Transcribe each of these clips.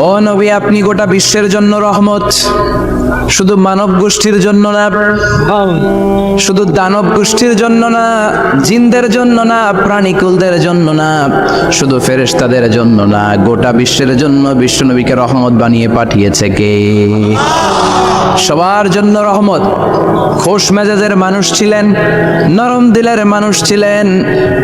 ও নবী, আপনি গোটা বিশ্বের জন্য রহমত, শুধু মানব গোষ্ঠীর জন্য না, শুধু দানব গোষ্ঠীর জন্য না, জিনদের জন্য না, প্রাণীকুলদের জন্য না, শুধু ফেরেশতাদের জন্য না, গোটা বিশ্বের জন্য বিশ্বনবীকে রহমত বানিয়ে পাঠিয়েছে কে? সবার জন্য রহমত। খোশ মেজাজের মানুষ ছিলেন, নরম দিলের মানুষ ছিলেন।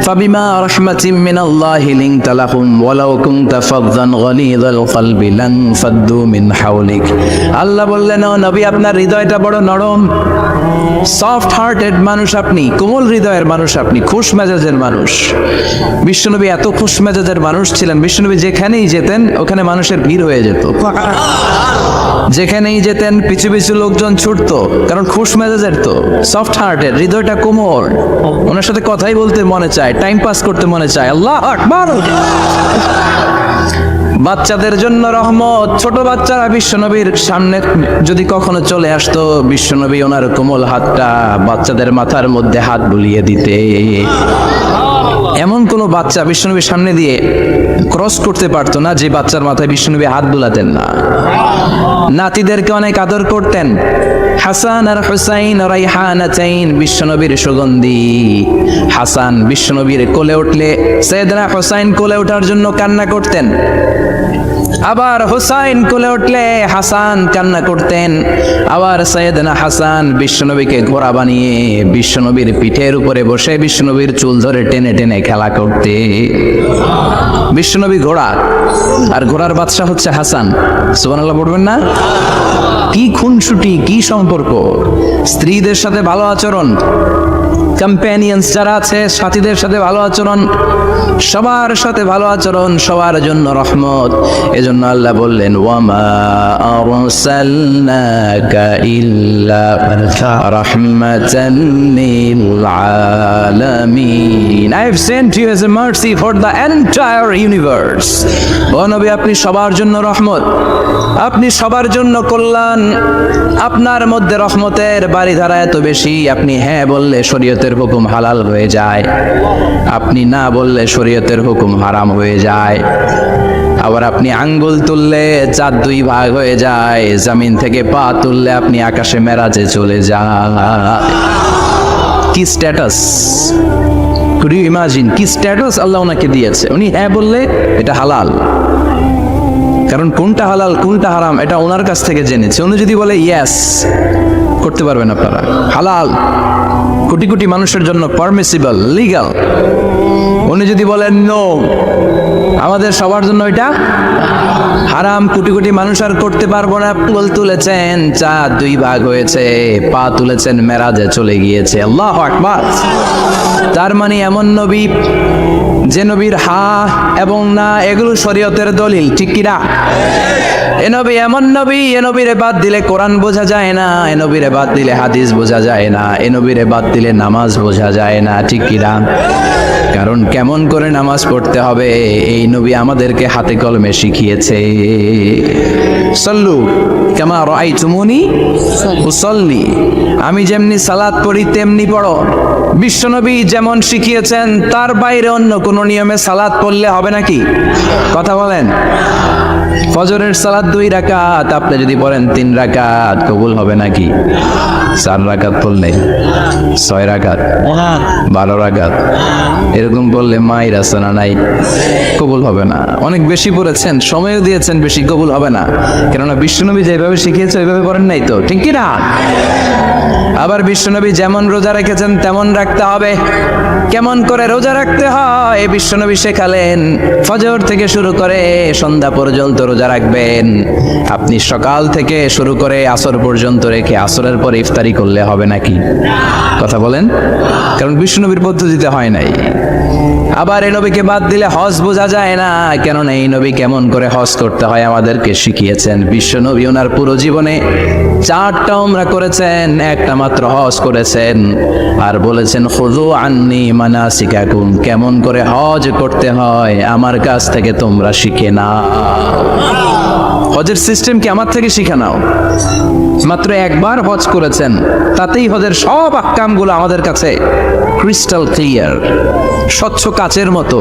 ফাবিমা রাহমাতিম মিনাল্লাহি লিনতা লাহুম ওয়ালাউ কুনতা ফাযযান গালিযাল কলবি লান ফাদ্দু মিন হাওলিক। আল্লাহ বললেন, ও নবী, আপনার হৃদয়টা বড় নরম, সফট হার্টেড মানুষ আপনি, কোমল হৃদয়ের মানুষ আপনি, খুশ মেজাজের মানুষ। বিশ্বনবী এত খুশ মেজাজের মানুষ ছিলেন, বিশ্বনবী যেখানেই যেতেন ওখানে মানুষের ভিড় হয়ে যেত। যেখানেই যেতেন পিছু পিছু লোকজন ছুটতো, কারণ খুশ মেজাজের তো, সফট হার্টেড, হৃদয়টা কোমল, ওনার সাথে কথাই বলতে মনে চায়, টাইম পাস করতে মনে চায়। আল্লাহ আকবার। বাচ্চাদের জন্য রহমত। ছোট বাচ্চারা বিশ্বনবীর সামনে যদি কখনো চলে আসতো, বিশ্বনবী ওনার কোমল হাতটা বাচ্চাদের মাথার মধ্যে হাত বুলিয়ে দিতে। এমন কোন বাচ্চা বিশ্বনবীর সামনে দিয়ে ক্রস করতে পারতো না যে বাচ্চার মাথায় বিশ্বনবী হাত বুলাতেন না। নাতিদেরকে অনেক আদর করতেন। হাসান আর হুসাইন রাইহানাতাইন, বিশ্বনবীর সুগন্ধি। হাসান বিশ্বনবীর কোলে উঠলে সাইয়েদনা হুসাইন কোলে ওঠার জন্য কান্না করতেন, আবার হুসাইন কোলে উঠলে হাসান কান্না করতেন। আবার সাইয়েদনা হাসান বিশ্বনবীকে ঘোড়া বানিয়ে বিশ্বনবীর পিঠের উপরে বসে বিশ্বনবীর চুল ধরে টেনে টেনে খেলা করতে। বিশ্বনবী ঘোড়া, আর ঘোড়ার বাদশা হচ্ছে হাসান। সুবহানাল্লাহ পড়বেন না? কি খুনসুটি, কি সম্পর্ক! স্ত্রীদের সাথে ভালো আচরণ, কম্প্যানিয়ন্স যারা আছে সাথীদের সাথে ভালো আচরণ, সবার সাথে ভালো আচরণ, সবার জন্য রহমত। এজন্য আল্লাহ বললেন, ওয়ামা আরসালনাকা ইল্লা রাহমাতান লিল আলামিন। I have sent you as a mercy for the entire universe. ও নবী, আপনি সবার জন্য রহমত, আপনি সবার জন্য কল্যাণ। আপনার মধ্যে রহমতের বারিধারা এত বেশি, আপনি হ্যাঁ বললে শরীয়তের হুকুম হালাল হয়ে যায়, আপনি না বললে শরীয়তের হুকুম হারাম হয়ে যায়। আবার আপনি আঙ্গুল তুললে চাঁদ দুই ভাগ হয়ে যায়, জমিন থেকে পা তুললে আপনি আকাশে মেরাজে চলে যান। কি স্ট্যাটাস! কুড ইউ ইমাজিন কি স্ট্যাটাস আল্লাহ ওনাকে দিয়েছে? উনি হ্যাঁ বললে এটা হালাল, কারণ কোনটা হালাল কোনটা হারাম এটা ওনার কাছ থেকে জেনেছে। উনি যদি বলে ইয়েস, করতে পারবেন আপনারা, হালাল, কোটি কোটি মানুষের জন্য পারমিসিবল, লিগ্যাল। উনি যদি বলেন নো, আমাদের সবার জন্য এটা হারাম, কোটি কোটি মানুষ আর করতে পারবো না। আঙ্গুল তুলেছেন চাঁদ দুই ভাগ হয়েছে, পা তুলেছেন মেরাজে চলে গিয়েছে। আল্লাহু আকবার। তার মানে এমন নবী যে নবীর হা এবং না এগুলো শরীয়তের দলিল, ঠিক কি না? এ নবী এমন নবী, এ নবীরে বাদ দিলে কোরআন বোঝা যায় না, এ নবীরে বাদ দিলে হাদিস বোঝা যায় না, এ নবীরে বাদ দিলে নামাজ বোঝা যায় না, ঠিক কি না? কারণ কেমন করে নামাজ পড়তে হবে এই নবী আমাদেরকে হাতে কলমে শিখিয়েছে। সল্লু কামা রাআইতুমুনি উসাল্লি, আমি যেমনি সালাত পড়ি তেমনি পড়ো। বিশ্বনবী যেমন শিখিয়েছেন তার বাইরে অন্য কোন নিয়মে সালাত পড়লে হবে নাকি? কথা বলেন। ফজরের সালাত 2 রাকাত, আপনি যদি পড়েন 3 রাকাত, কবুল হবে নাকি? 4 রাকাত পড়লে 6 রাকাত, 12 রাকাত, এরকম পড়লে মায়ের আসনা নাই, কবুল হবে না। অনেক বেশি পড়েছেন, সময়ও দিয়েছেন বেশি, কবুল হবে না। কেননা বিশ্বনবী যেভাবে শিখিয়েছে ওইভাবে পড়েন নাই তো, ঠিক কি না? আবার বিশ্বনবী যেমন রোজা রেখেছেন তেমন রাখতে হবে। কেমন করে রোজা রাখতে হয় বিশ্বনবী শেখালেন। ফজর থেকে শুরু করে সন্ধ্যা পর্যন্ত রোজা রাখবেন। আপনি সকাল থেকে শুরু করে আসর পর্যন্ত রেখে আসরের পরে ইফতারি করলে হবে নাকি? কথা বলেন। কারণ বিশ্বনবীর পদ্ধতিতে হয় নাই। আবার এই নবীকে বাদ দিলে হজ বোঝা যায় না, কেননা এই নবী কেমন করে হজ করতে হয় আমাদেরকে শিখিয়েছেন। বিশ্বনবী ওনার পুরো জীবনে 4টা উমরা করেছেন, একটা মাত্র হজ করেছেন। আর বলেছেন খুযু আন্নী মানাসিকাকুম, কেমন করে হজ করতে হয় আমার কাছ থেকে তোমরা শিখে নাও। হজের সিস্টেম কি আমার থেকে শিখে নাও। মাত্র একবার হজ করেছেন, তাতেই হজের সব আহকামগুলো আমাদের কাছে ক্রিস্টাল ক্লিয়ার, স্বচ্ছ কাচের মতো,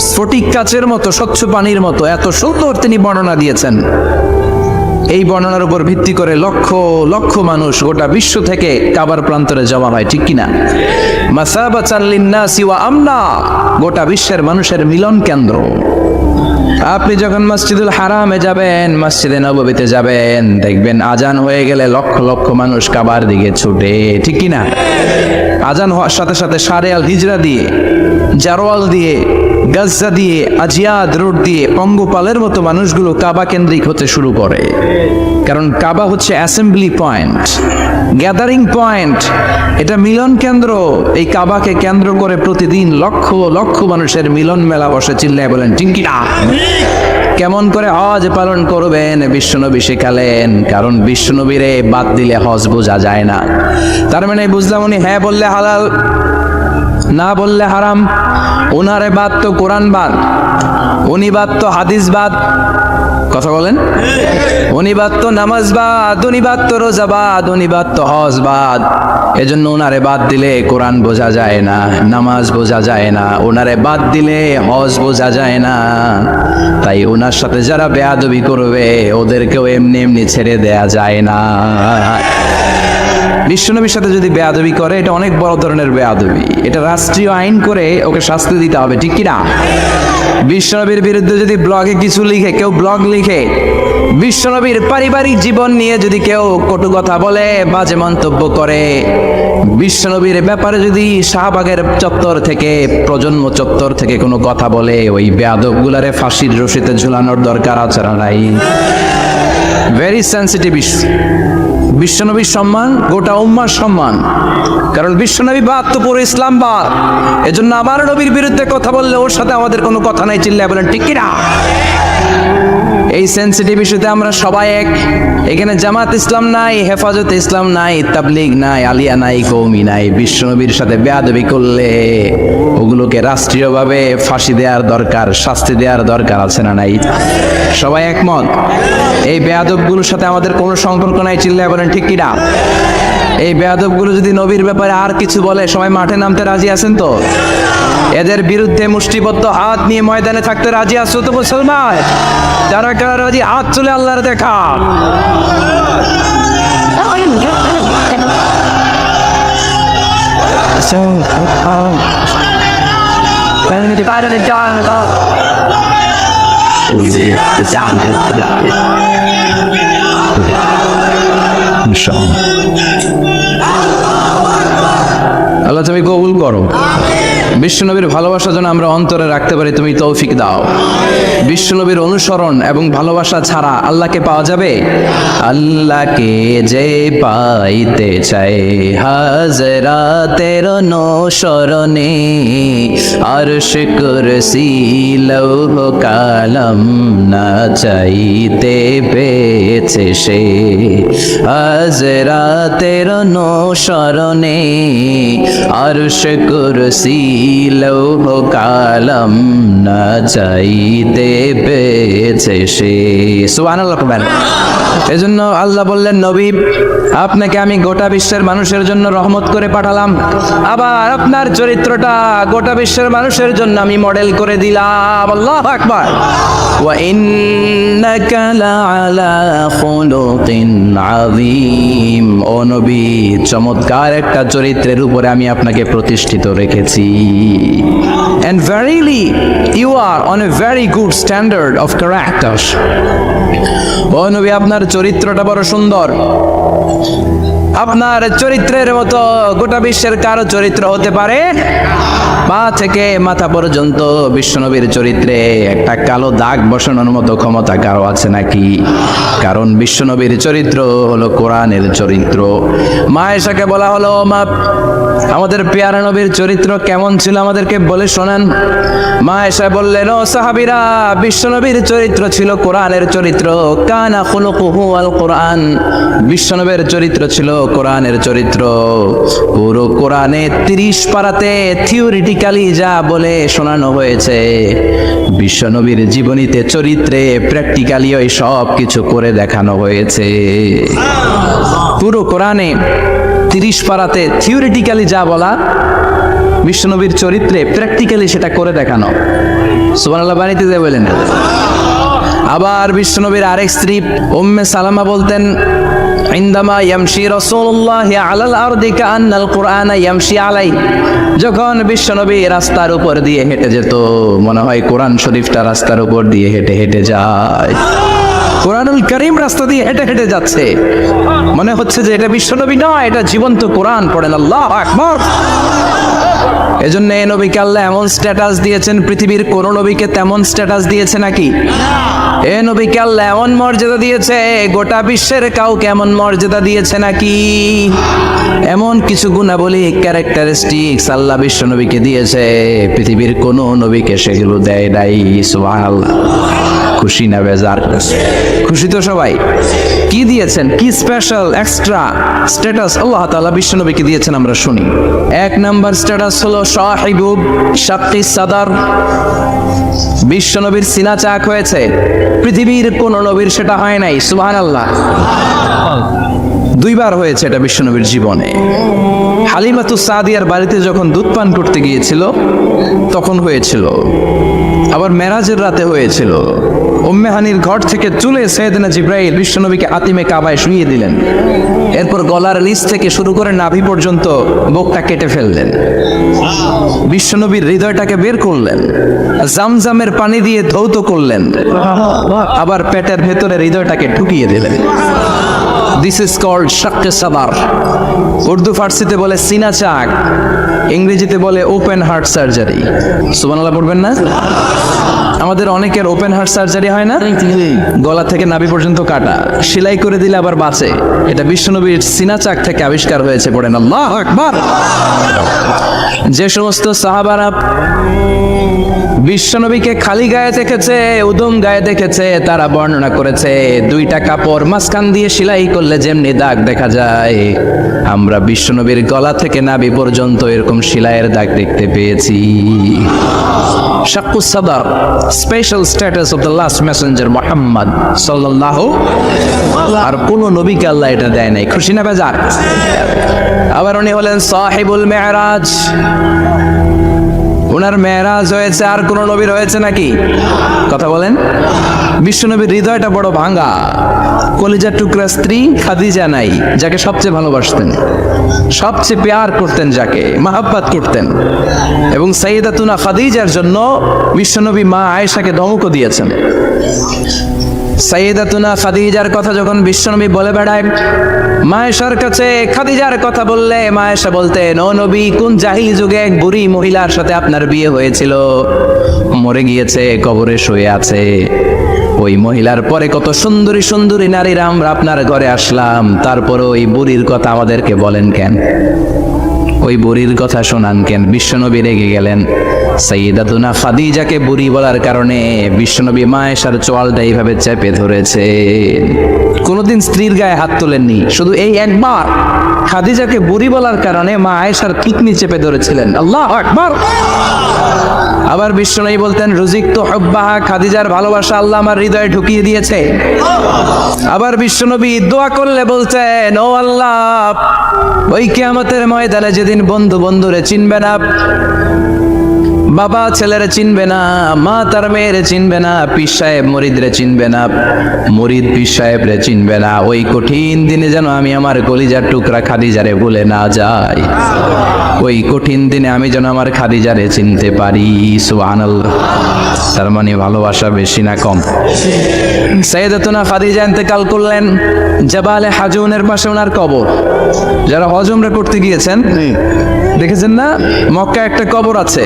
স্ফটিক কাচের মতো, স্বচ্ছ পানির মতো, এত সুন্দর তিনি বর্ণনা দিয়েছেন। এই বর্ণনার উপর ভিত্তি করে লক্ষ লক্ষ মানুষ গোটা বিশ্ব থেকে কাবার প্রান্তরে জমা হয়, ঠিক কিনা? মাসাবাতান লিন্নাসি ওয়া আমনা, গোটা বিশ্বের মানুষের মিলন কেন্দ্র। আপনি যখন মসজিদুল হারামে যাবেন, মসজিদে নববীতে যাবেন, দেখবেন আজান হয়ে গেলে লক্ষ লক্ষ মানুষ কাবার দিকে ছুটে, ঠিক কিনা? আজান হওয়ার সাথে সাথে সারে আল হিজরা দিয়ে, জারোয়াল দিয়ে, গাজ্জা দিয়ে, আজিয়াদ রোড দিয়ে পঙ্গপালের মতো মানুষগুলো কাবা কেন্দ্রিক হতে শুরু করে। কারণ কাবা হচ্ছে অ্যাসেম্বলি পয়েন্ট, গ্যাদারিং পয়েন্ট, এটা মিলন কেন্দ্র। এই কাবাকে কেন্দ্র করে প্রতিদিন লক্ষ লক্ষ মানুষের মিলন মেলা বসে। চিল্লায় বলেন ঠিক কি না? কেমন করে হজ পালন করবেন বিশ্বনবী শেখালেন, কারণ বিশ্বনবীরে বাদ দিলে হজ বোঝা যায় না। তার মানে বুঝলাম উনি হ্যাঁ বললে হালাল, না বললে হারাম। ওনারে বাদ তো কোরআন বাদ, উনি বাদ তো হাদিস বাদ, কথা বলেন। উনি বাদ তো নামাজ বাদ, উনি বাদ তো রোজা বাদ, উনি বাদ তো হজ বাদ। এজন্য ওনারে বাদ দিলে কোরআন বোঝা যায় না, নামাজ বোঝা যায় না, ওনারে বাদ দিলে হজ বোঝা যায় না। তাই ওনার সাথে যারা বেয়াদবি করবে ওদেরকেও এমনি এমনি ছেড়ে দেয়া যায় না। বিশ্বনবীর সাথে যদি বেয়াদবি করে, এটা অনেক বড় ধরনের বেয়াদবি, এটা রাষ্ট্রীয় আইন করে ওকে শাস্তি দিতে হবে, ঠিক কিনা? বিশ্বনবীর বিরুদ্ধে যদি ব্লগে কিছু লিখে, কেউ ব্লগ লিখে, বিশ্বনবীর পারিবারিক জীবন নিয়ে যদি কেউ কটু কথা বলে, বাজে মন্তব্য করে, বিশ্বনবীর ব্যাপারে যদি শাহবাগের চত্বর থেকে, প্রজন্ম চত্বর থেকে কোনো কথা বলে, ওই বেয়াদবগুলারে ফাঁসির রশিতে ঝুলানোর দরকার আছে না নাই? Very sensitive issue. বিশ্বনবীর সম্মান গোটা উম্মার সম্মান, কারণ বিশ্বনবী বাদ তো পুরো ইসলাম বাদ। এজন্য আমার নবীর বিরুদ্ধে কথা বললে ওর সাথে আমাদের কোনো কথা নাই। চিল্লায় বলেন ঠিক কিনা? এই সেন্সিটিভ ইস্যুতে আমরা সবাই এক। এখানে জামাত ইসলাম নাই, হেফাজত ইসলাম নাই, তাবলিগ নাই, আলিয়া নাই, কওমি নাই। বিশ্বনবীর সাথে বেয়াদবি করলে ওগুলোকে রাষ্ট্রীয়ভাবে ফাঁসি দেওয়ার দরকার, শাস্তি দেওয়ার দরকার আছে না নাই? সবাই একমত? এই বেয়াদবগুলোর সাথে আমাদের কোনো সম্পর্ক নাই। চিল্লায় বলেন ঠিক কিনা? এই বেয়াদবগুলো যদি নবীর ব্যাপারে আর কিছু বলে, সবাই মাঠে নামতে রাজি আছেন তো? এদের বিরুদ্ধে মুষ্টিবদ্ধ হাত নিয়ে ময়দানে থাকতে রাজি আছো তো মুসলমান? যারা কারা রাজি হাত তুলে আল্লাহর দেখা। আল্লাহ তুমি কবুল করো। বিশ্বনবীর ভালোবাসা যেন আমরা অন্তরে রাখতে পারি, তুমি তৌফিক দাও। বিশ্বনবীর অনুসরণ এবং ভালোবাসা ছাড়া আল্লাহকে পাওয়া যাবে? আল্লাহকে যে পাইতে চায় হাজরাতের অনুসরণে, আরশ কুরসি লৌহ কালাম না চাইতে পেয়েছে সে। হাজরাতের অনুসরণে আরশ কুরসি লৌহ কালাম না চাইতে পেয়েছে সে। সুবহানাল্লাহ। এজন্য আল্লাহ বললেন, নবী আপনাকে আমি গোটা বিশ্বের মানুষের জন্য রহমত করে পাঠালাম, আবার আপনার চরিত্রটা গোটা বিশ্বের মানুষের জন্য আমি মডেল করে দিলাম। আল্লাহু আকবার। ওয়া ইন্নাকা লাআলা খুলুকিন আযীম। ও নবী, চমৎকার একটা চরিত্রের উপরে আমি আপনাকে প্রতিষ্ঠিত রেখেছি। And verily you are on a very good standard of character. ও নবী, আপনার চরিত্রটা বড় সুন্দর। আপনার চরিত্রের মতো গোটা বিশ্বের কারো চরিত্র হতে পারে? পা থেকে মাথা পর্যন্ত বিশ্বনবীর চরিত্রে একটা কালো দাগ বসানোর মতো ক্ষমতা কারো আছে নাকি? কারণ বিশ্বনবীর চরিত্র হলো কোরআনের চরিত্র। মা আয়েশাকে বলা হলো, মা আমাদের পেয়ারা নবীর চরিত্র কেমন ছিল আমাদেরকে বলে শোনান। মা আয়েশা বললেন, ও সাহাবীরা, বিশ্বনবীর চরিত্র ছিল কোরআনের চরিত্র। কানা খুলুকুহু আল কোরআন। বিশ্বনবীর চরিত্র ছিল কোরআনের চরিত্র। পুরো কোরআনে 30 পারাতে থিওরিটিক্যালি যা বলে শোনানো হয়েছে, বিশ্বনবীর জীবনীতে চরিত্রে প্র্যাকটিক্যালি ওই সব কিছু করে দেখানো হয়েছে। পুরো কোরআনে 30 পারাতে থিওরিটিক্যালি যা বলা বিশ্বনবীর চরিত্রে প্র্যাকটিক্যালি সেটা করে দেখানো। সুবহানাল্লাহ বাড়িতে যে বলেন। আবার বিশ্বনবীর আরেক স্ত্রী উম্মে সালামা বলতেন, ইনদামা ইয়ামশি রাসূলুল্লাহ আলাল আরদি কাআন্নাল কুরআনা ইয়ামশি আলাই। যখন বিশ্বনবী রাস্তার উপর দিয়ে হেঁটে যেত, মনে হয় কোরআন শরীফটা রাস্তার উপর দিয়ে হেঁটে হেঁটে যায়। কোরআনুল কারীম রাস্তা দিয়ে হেঁটে হেঁটে যাচ্ছে, মনে হচ্ছে যে এটা বিশ্বনবী নয়, এটা জীবন্ত কোরআন। পড়েন আল্লাহু আকবার। এজন্য এই নবীকে আল্লাহ এমন স্ট্যাটাস দিয়েছেন, পৃথিবীর কোন নবীকে তেমন স্ট্যাটাস দিয়েছে নাকি? এই নবীকে আল্লাহ এমন মর্যাদা দিয়েছে, গোটা বিশ্বের কাউকে এমন মর্যাদা দিয়েছে নাকি? এমন কিছু গুণাবলী, ক্যারেক্টারিস্টিক্স আল্লাহ বিশ্ব নবীকে দিয়েছে, পৃথিবীর কোন নবীকে সেগুলো দেয় নাই। সুবহানাল্লাহ। খুশি না বেজার? খুশি তো সবাই। কি দিয়েছেন, কি স্পেশাল এক্সট্রা স্ট্যাটাস আল্লাহ তাআলা বিশ্ব নবীকে দিয়েছেন আমরা শুনি। এক নাম্বার স্ট্যাটাস হলো সাহিবু শাক্কি সাদার। বিশ্ব নবীর সিনা চাক হয়েছে, পৃথিবীর কোন নবীর সেটা হয় নাই। সুবহানাল্লাহ। দুইবার হয়েছে এটা বিশ্ব নবীর জীবনে। হালিমাতুস সাদিয়ার বাড়িতে যখন দুধ পান করতে গিয়েছিল তখন হয়েছিল, আবার মেরাজের রাতে হয়েছিল। উম্মে হানির ঘর থেকে চলে সাইয়েদনা জিবরাইল বিশ্বনবীকে আতিমে কাবায় শুইয়ে দিলেন। এরপর গলার নিচ থেকে শুরু করে নাভি পর্যন্ত বুকটা কেটে ফেললেন, বিশ্বনবীর হৃদয়টাকে বের করলেন, জামজামের পানি দিয়ে ধৌত করলেন, আবার পেটের ভেতরে হৃদয়টাকে ঢুকিয়ে দিলেন। দিস ইজ কল্ড শাক্কে সাদার। উর্দু ফার্সিতে বলে সিনা চাক, ইংরেজিতে বলে ওপেন হার্ট সার্জারি। সুবহানাল্লাহ পড়বেন না? আমাদের অনেকের ওপেন হার্ট সার্জারি হয় না, গলা থেকে নাভি পর্যন্ত কাটা, সেলাই করে দিলে আবার বাঁচে। এটা বিশ্বনবীর সিনা চাক থেকে আবিষ্কার হয়েছে। পড়েন আল্লাহু আকবার। যে সমস্ত সাহাবারা বিশ্বনবীকে খালি গায়ে দেখেছে, উদম গায়ে দেখেছে, তারা বর্ণনা করেছে দুইটা কাপড় মাঝখান দিয়ে সেলাই করলে যেমনি দাগ দেখা যায়, আমরা বিশ্বনবীর গলা থেকে নাভি পর্যন্ত এরকম সেলাইয়ের দাগ দেখতে পেয়েছি। শাক্কুস সাদার, special status of the last Messenger Muhammad সাল্লাল্লাহু। আর কোন নবীকে আল্লাহ এটা দেয় নাই। খুশি না বেজার? আবার উনি হলেন সাহিবুল মেরাজ। ওনার মেরাজ হয়েছে, আর কোন নবীর হয়েছে নাকি? কথা বলেন। বিশ্বনবীর হৃদয়টা বড় ভাঙা, কলিজার টুকরা স্ত্রী খাদিজা নাই, যাকে সবচেয়ে ভালোবাসতেন, সবচেয়ে প্যার করতেন, যাকে মাহাব্বত করতেন। এবং সাইয়েদাতুনা খাদিজার জন্য বিশ্বনবী মা আয়েশাকে ধমকও দিয়েছেন। সাইয়েদাতুনা খাদিজার কথা যখন বিশ্বনবী বলে বেড়ায় মা আয়েশার কাছে, খাদিজার কথা বললে মা আয়েশা বলতেন, ও নবী, কোন জাহিলি যুগে এক বুড়ি মহিলার সাথে আপনার বিয়ে হয়েছিল, মরে গিয়েছে, কবরে শুয়ে আছে। ওই মহিলার পরে কত সুন্দরী সুন্দরী নারীরা আমরা আপনার ঘরে আসলাম, তারপরে ওই বুড়ির কথা আমাদেরকে বলেন কেন? ওই বুড়ির কথা শোনান কেন? বিশ্বনবী রেগে গেলেন। সাইয়েদাতুনা খাদিজাকে বুড়ি বলার কারণে বিশ্বনবী মা আয়েশার চোয়ালটা এইভাবে চেপে ধরেছে। কোনোদিন স্ত্রীর গায়ে হাত তোলেননি, শুধু এই একবার খাদিজাকে বুড়ি বলার কারণে মা আয়েশার কিডনি চেপে ধরেছিলেন। আল্লাহু আকবার। আবার বিশ্বনবী বলতেন, রুজিক তো হুব্বাহা, খাদিজার ভালোবাসা আল্লাহ আমার হৃদয়ে ঢুকিয়ে দিয়েছে। আবার বিশ্বনবী দোয়া করলে বলতেন, ও আল্লাহ, ওই কিয়ামতের ময়দানে যেদিন বন্ধু বন্ধুরে চিনবে না, বাবা ছেলেরে চিনবে না, মা তার মেয়েরে চিনবে না, পীর সাহেব মুরিদরে চিনবে না, মুরিদ পীর সাহেবরে চিনবে না, ওই কঠিন দিনে যেন আমি আমার কলিজার টুকরা খাদিজারে ভুলে না যাই। ওই কঠিন দিনে আমি যেন আমার খাদিজারে চিনতে পারি। সুবহানাল্লাহ। তার মানে ভালোবাসা বেশি না কম? সাইয়েদাতুনা খাদিজা ইন্তেকাল করলেন, জাবালে হাজুনের পাশে ওনার কবর। যারা হজ উমরা করতে গিয়েছেন দেখেছেন না, মক্কায় একটা কবর আছে,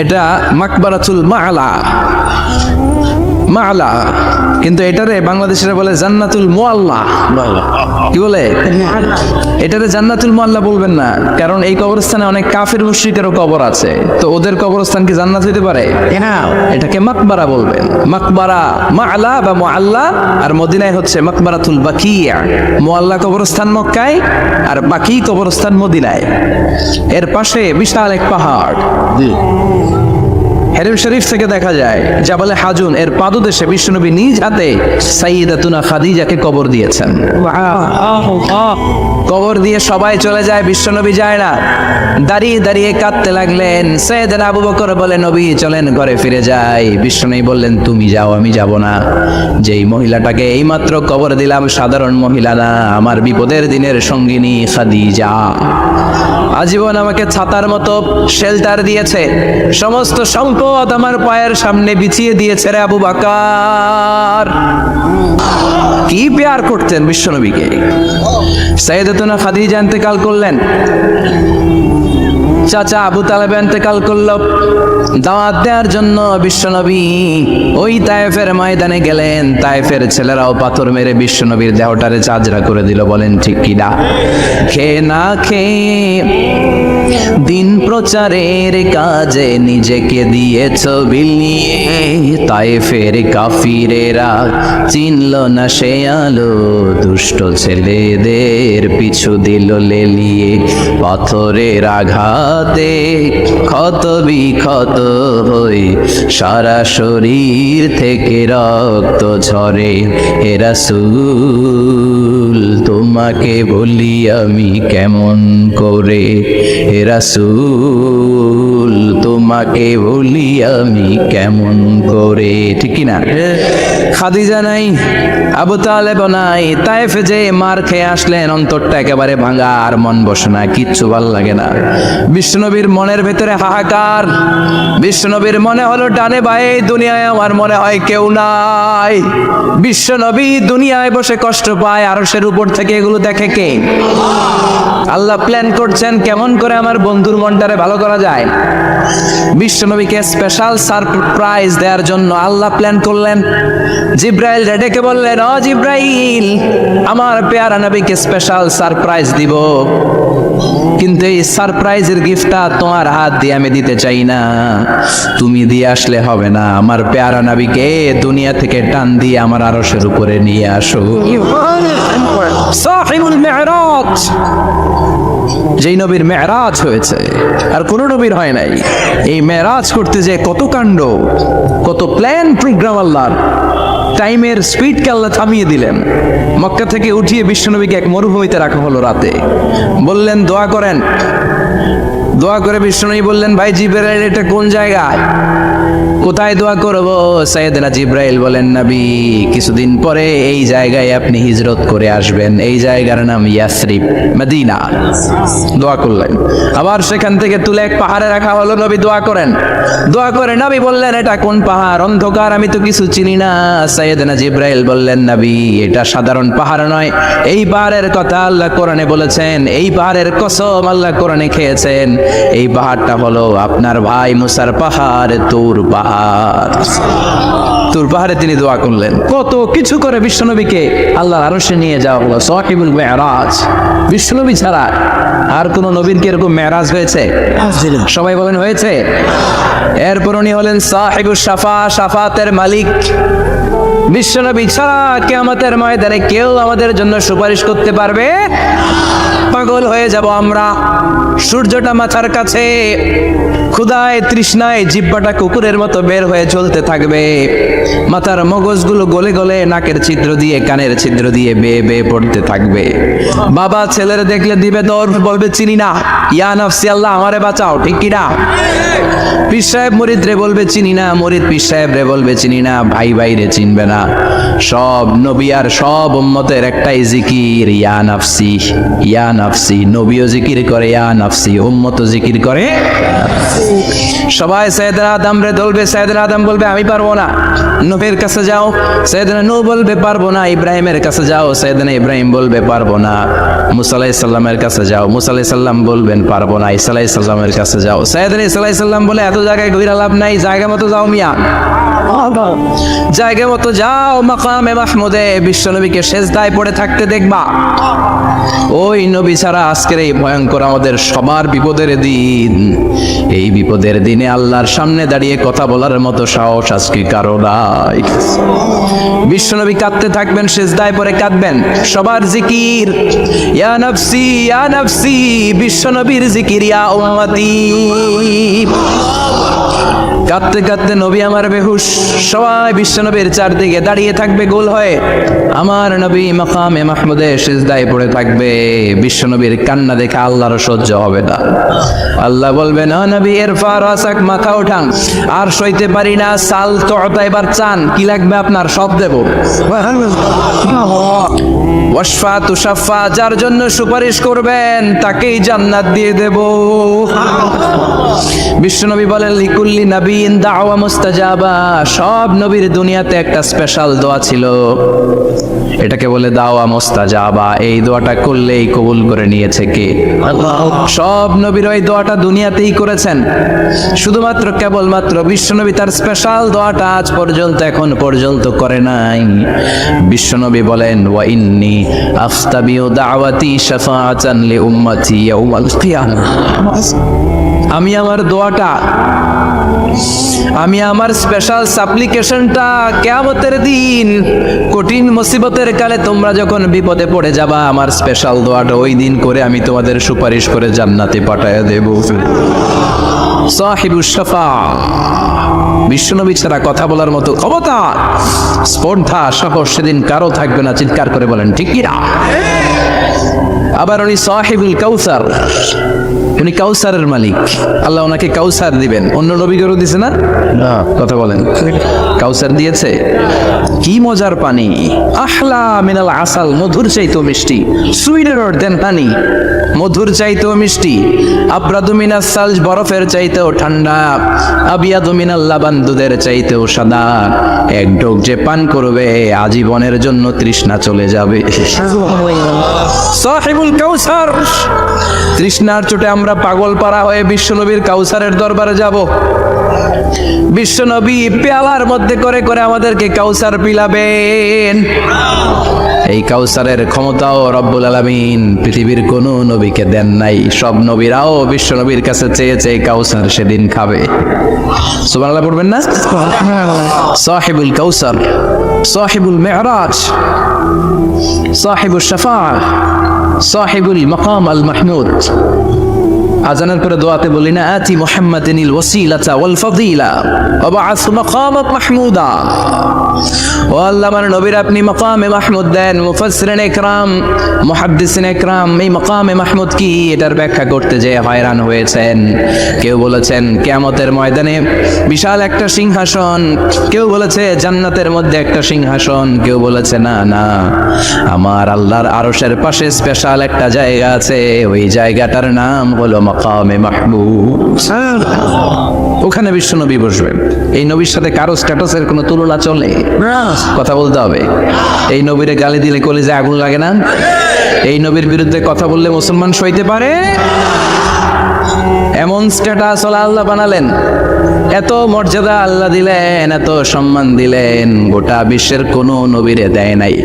এটা মাকবারাতুল মাআলা। মাআলা, কিন্তু এটারে বাংলাদেশিরা বলে জান্নাতুল মুআল্লা। কি বলে? এটারে জান্নাতুল মুআল্লা বলবেন না, কারণ এই কবরস্থানে অনেক কাফির মুশরিকেরও কবর আছে, তো ওদের কবরস্থান কি জান্নাত হইতে পারে? এটাকে মাকবারা বলবেন। মাকবারা মাআলা বা মুআল্লা, আর মদিনায় হচ্ছে মাকবারাতুল বাকিয়া। মুআল্লা কবরস্থান মক্কায়, আর বাকি কবরস্থান মদিনায়। এর পাশে বিশাল এক পাহাড়, হেরেম শরীফ থেকে দেখা যায় জাবালে হাজুন এর পাদদেশে বিশ্বনবী নিজ হাতে সাইয়্যিদাতুনা খাদিজাকে কবর দিয়েছেন। কবর দিয়ে সবাই চলে যায়, বিশ্বনবী যায় না। দাঁড়িয়ে দাঁড়িয়ে কাঁদতে লাগলেন। সাইয়েদনা আবু বকর বলে, নবী চলেন ঘরে ফিরে যাই। বিশ্বনবী বললেন, তুমি যাও, আমি যাব না। যেই মহিলাটাকে এইমাত্র কবর দিলাম সাধারণ মহিলা না, আমার বিপদের দিনের সঙ্গিনী খাদিজা। আজীবন আমাকে ছাতার মতো শেল্টার দিয়েছে, সমস্ত সম্পদ আমার পায়ের সামনে বিছিয়ে দিয়েছে রে আবু বকর। কি প্যার করতেন বিশ্বনবীকে। সাইয়েদাতুনা খাদিজা ইন্তেকাল করলেন, চাচা আবু তালেব ইন্তেকাল করলো। দাওয়াত দেওয়ার জন্য বিশ্বনবী ওই তায়েফের ময়দানে গেলেন। তায়েফের ছেলেরাও পাথর মেরে বিশ্বনবীর দেহটারে চাজরা করে দিল। বলেন ঠিক কি না? খেয়ে না খেয়ে দিন প্রচারের কাজে নিজেকে দিয়েছ বিলিয়ে, তায়েফের কাফিরেরা চিনল না সে আলো, দুষ্ট ছেলেদের পিছু দিল লেলিয়ে, পাথরের আঘাতে ক্ষত বিক্ষত হয়ে সারা শরীর থেকে রক্ত ঝরে। হে রাসূল তোমাকে বলি আমি কেমন করে, হে রাসূল তোমাকে বলি আমি কেমন করে। ঠিক কি না? খাদিজা নাই, আবু তালেব নাই, তায়েফে যে মার খেয়ে আসলেন, অন্তরটা একেবারে ভাঙা, আর মন বসে না, কিচ্ছু ভাল লাগে না। বিশ্বনবীর মনের ভেতরে হাহাকার। বিশ্বনবীর মনে হলো ডানে বায়ে দুনিয়ায় আমার মনে হয় কেউ নাই। বিশ্বনবী দুনিয়ায় বসে কষ্ট পায়, আরশের উপর থেকে এগুলো দেখে কে? আল্লাহ প্ল্যান করছেন কেমন করে আমার বন্ধুর মনটারে ভালো করা যায়। বিশ্বনবীকে স্পেশাল সারপ্রাইজ দেওয়ার জন্য আল্লাহ প্ল্যান করলেন। জিব্রাইল ডেকে বললেন, ও জিব্রাইল, আমার পেয়ারা নবীকে স্পেশাল সারপ্রাইজ দিব, কিন্তু এই সারপ্রাইজের গিফটটা তোমার হাত দিয়ে আমি দিতে চাই না, তুমি দিয়ে আসলে হবে না। আমার পেয়ারা নবীকে দুনিয়া থেকে টান দিয়ে আমার আরশের উপরে নিয়ে আসো। সাহিবুল মিরাজ, যেই নবীর মেরাজ হয়েছে আর কোন নবীর হয় নাই। এই মেরাজ করতে যে কত কাণ্ড, কত প্ল্যান প্রোগ্রাম আল্লাহর। টাইমের স্পিডকে আল্লাহ থামিয়ে দিলেন। মক্কা থেকে উঠিয়ে বিশ্বনবীকে এক মরুভূমিতে রাখা হলো রাতে। বললেন দোয়া করেন। দোয়া করে বিশ্বনবী বললেন, ভাই জিবরাইল এটা কোন জায়গায়, কোথায় দোয়া করব? সাইয়েদনা জিবরাইল বলেন, নবী কিছুদিন পরে এই জায়গায় আপনি হিজরত করে আসবেন, এই জায়গার নাম ইয়াসরিব, মদিনা। দোয়া করলেন। আবার সেখান থেকে তুলে এক পাহাড়ে রাখা হলো। নবী দোয়া করেন। দোয়া করে নবী বললেন, এটা কোন পাহাড়? অন্ধকার, আমি তো কিছু চিনি না। সাইয়েদনা জিবরাইল বললেন, নবী এটা সাধারণ পাহাড় নয়, এই পাহাড়ের কথা আল্লাহ কোরআনে বলেছেন, এই পাহাড়ের কসম আল্লাহ কোরআনে খেয়েছেন। এই পাহাড়টা হলো আপনার ভাই মুসার পাহাড়, তুর পাহাড়। তুর পাহাড়ে তিনি দোয়া করলেন। কত কিছু করে বিশ্বনবীকে আল্লাহর আরশে নিয়ে যাওয়া হলো। সাহিবুল মিরাজ। বিশ্বনবী ছাড়া আর কোন নবীর কি এরকম মেরাজ হয়েছে? সবাই বলেন হয়েছে। এরপর উনি হলেন সাহিবুস শাফা, শাফাতের মালিক। বিশ্বনবী ছাড়া কিয়ামতের ময়দানে কেউ আমাদের জন্য সুপারিশ করতে পারবে? পাগল হয়ে যাব আমরা। সূর্যটা মাথার কাছে, ক্ষুধায় তৃষ্ণায় জিহ্বাটা কুকুরের মতো বের হয়ে চলতে থাকবে। মাথার মগজগুলো গলে গলে নাকের ছিদ্র দিয়ে কানের ছিদ্র দিয়ে বেয়ে বেয়ে পড়তে থাকবে। বাবা ছেলের দেখলে দিবে দৌড়, বলবে চিনি না, ইয়া নাফসি আল্লাহ আমারে বাঁচাও। ঠিক কি না? পীর সাহেব মুরিদ রে বলবে চিনি না, মুরিদ পীর সাহেব রে বলবে চিনি না, ভাই ভাই রে চিনবে না। সব নবী আর সব উম্মতের একটাই জিকির, ইয়া নাফসি, ইয়া নাফসি। নবীও জিকির করে ইয়া নাফসি, উম্মতও জিকির করে। সবাই সাইয়েদনা আদম রে বলবে, সাইয়েদনা আদম বলবে আমি পারবো না। নবীর কাছে যাও, সাইয়েদনা নূহ বলবে পারবো না। ইব্রাহিমের কাছে যাও, সাইয়েদনা ইব্রাহিম বলবে পারবো না। মুসা আলাইহিস সালামের কাছে যাও, মুসা আলাইহিস সালাম বলবেন পারবো না। ঈসা আলাইহিস সালামের কাছে যাও, সাইয়েদনা ঈসা আলাইহিস সালাম বলে এত জায়গায় ঘুরে লাভ নাই, জায়গা মতো যাও মিয়া, জায়গা মতো যাও। মাকামে মাহমুদে বিশ্বনবীকে সেজদায় পড়ে থাকতে দেখবা। ওই নবী ছাড়া আজকের এই ভয়ঙ্কর আমাদের সবার বিপদের দিন। এই বিপদের দিনে আল্লাহর সামনে দাঁড়িয়ে কথা বলার মতো সাহস আজকে কারো নাই। বিশ্বনবী কাঁদতে থাকবেন, সেজদায় পড়ে কাঁদবেন। সবার জিকির ইয়া নাফসি, ইয়া নাফসি। বিশ্বনবীর জিকির ইয়া উম্মতি। কাঁদতে কাঁদতে নবী আমার বেহুশ, সবাই বিশ্বনবীর চারদিকে দাঁড়িয়ে থাকবে গোল হয়ে, আমার নবী মাকামে মাহমুদে সিজদায় পড়ে থাকবে। বিশ্বনবীর কান্না দেখে আল্লাহর সহ্য হবে না। আল্লাহ বলবেন, না নবী ইরফা রাসাক, মাথা ওঠান, আর সইতে পারি না, সাল তোতা, এবার চান, কি লাগবে আপনার সব দেব। ওয়াশফা তুশাফা, যার জন্য সুপারিশ করবেন তাকেই জান্নাত দিয়ে দেব। বিশ্বনবী বলেন, লিকুল্লি নবীন দাওয়া মুস্তাজাবা, সব নবীর দুনিয়াতে একটা স্পেশাল দোয়া ছিল, এটাকে বলে দাওয়া মুস্তাজাবা। এই দোয়াটা করলেই কবুল করে নিয়েছে কে? সব নবীর ওই দোয়াটা দুনিয়াতেই করেছেন, শুধুমাত্র কেবলমাত্র বিশ্বনবী তার স্পেশাল দোয়াটা আজ পর্যন্ত, এখন পর্যন্ত করে নাই। বিশ্বনবী বলেন, ওয়া ইন্নী আফতাবিউ দাওয়াতি শাফাআতান লি উম্মতি ইয়াউমাল কিয়ামাহ, আমি আমার দোয়াটা, আমি আমার স্পেশাল সাপ্লিকেশনটা কিয়ামতের দিন কঠিন মুসিবতের কালে তোমরা যখন বিপদে পড়ে যাবা, আমার স্পেশাল দোয়াটা ওই দিন করে আমি তোমাদের সুপারিশ করে জান্নাতে পাঠায়া দেব। সাহিবুশ শাফা, বিশ্বনবী ছাড়া কথা বলার মতো ক্ষমতা, স্পর্ধা, সাহস সেদিন কারো থাকবে না। চিৎকার করে বলেন ঠিক কি না? আবার উনি সাহিবুল কাউসার, উনি কাউসারের মালিক, আল্লাহ ওনাকে কাউসার দিবেন। অন্য নবীদেরও দিছে না? কথা বলেন, কাউসার দিয়েছে। কি মজার পানি, আহলা মিনাল আসাল, মধুর চাইতেও মিষ্টি, সুইটার দেন হানি, মধুর চাইতেও মিষ্টি, আবরাদু মিনাস সালজ, বরফের চাইতেও ঠান্ডা, আবিয়াদু মিনাল লাবান, দুধের চাইতেও সাদা। এক ঢোক যে পান করবে আজীবনের জন্য তৃষ্ণা চলে যাবে। সাহিবুল কাউসার, তৃষ্ণার চোটে আমরা পাগল পারা হয়ে বিশ্বনবীর কাউসারের দরবারে যাব। বিশ্বনবী পেয়ালার মধ্যে করে করে আমাদেরকে কাউসার পিলাবেন। এই কাউসারের ক্ষমতাও রব্বুল আলামিন পৃথিবীর কোন নবীকে দেন নাই। সব নবীরাও বিশ্বনবীর কাছে চেয়ে চেয়ে কাউসার সেদিন খাবে। সুবহানাল্লাহ পড়বেন না? সাহিবুল কাউসার, সাহিবুল মেরাজ, সাহিবুল শাফাআহ, সাহিবুল মাকাম আল মাহমুদ। আজানের পরে দোয়াতে বলি না, আতি মুহাম্মাদিনিল ওয়াসিলাতা ওয়াল ফাদিলা ওয়া বা'আস মাকামাক মাহমুদা। ও আল্লাহ, আমার নবীর আপনি মাকামে মাহমুদ দেন। মুফাসসিরিন ইকরাম, মুহাদ্দিসিন ইকরাম এই মাকামে মাহমুদ কি এটার ব্যাখ্যা করতে যে হয়রান হয়েছেন। কেউ বলেছেন কিয়ামতের ময়দানে বিশাল একটা সিংহাসন, কেউ বলেছে জান্নাতের মধ্যে একটা সিংহাসন, কেউ বলেছে না না, আমার আল্লাহর আরশের পাশে স্পেশাল একটা জায়গা আছে, ওই জায়গাটার নাম হলো মাকামে মাহমুদ। ওখানে বিশ্বনবী বসবেন। এই নবীর সাথে কারো স্ট্যাটাসের কোনো তুলনা চলে? কথা বলতে হবে। এই নবীরে গালি দিলে কলিজায় আগুন লাগে না? এই নবীর বিরুদ্ধে কথা বললে মুসলমান সইতে পারে? এমন স্ট্যাটাস আল্লাহ বানালেন, এত মর্যাদা আল্লাহ দিলেন, এত সম্মান দিলেন, গোটা বিশ্বের কোন নবীরে দেয় নাই।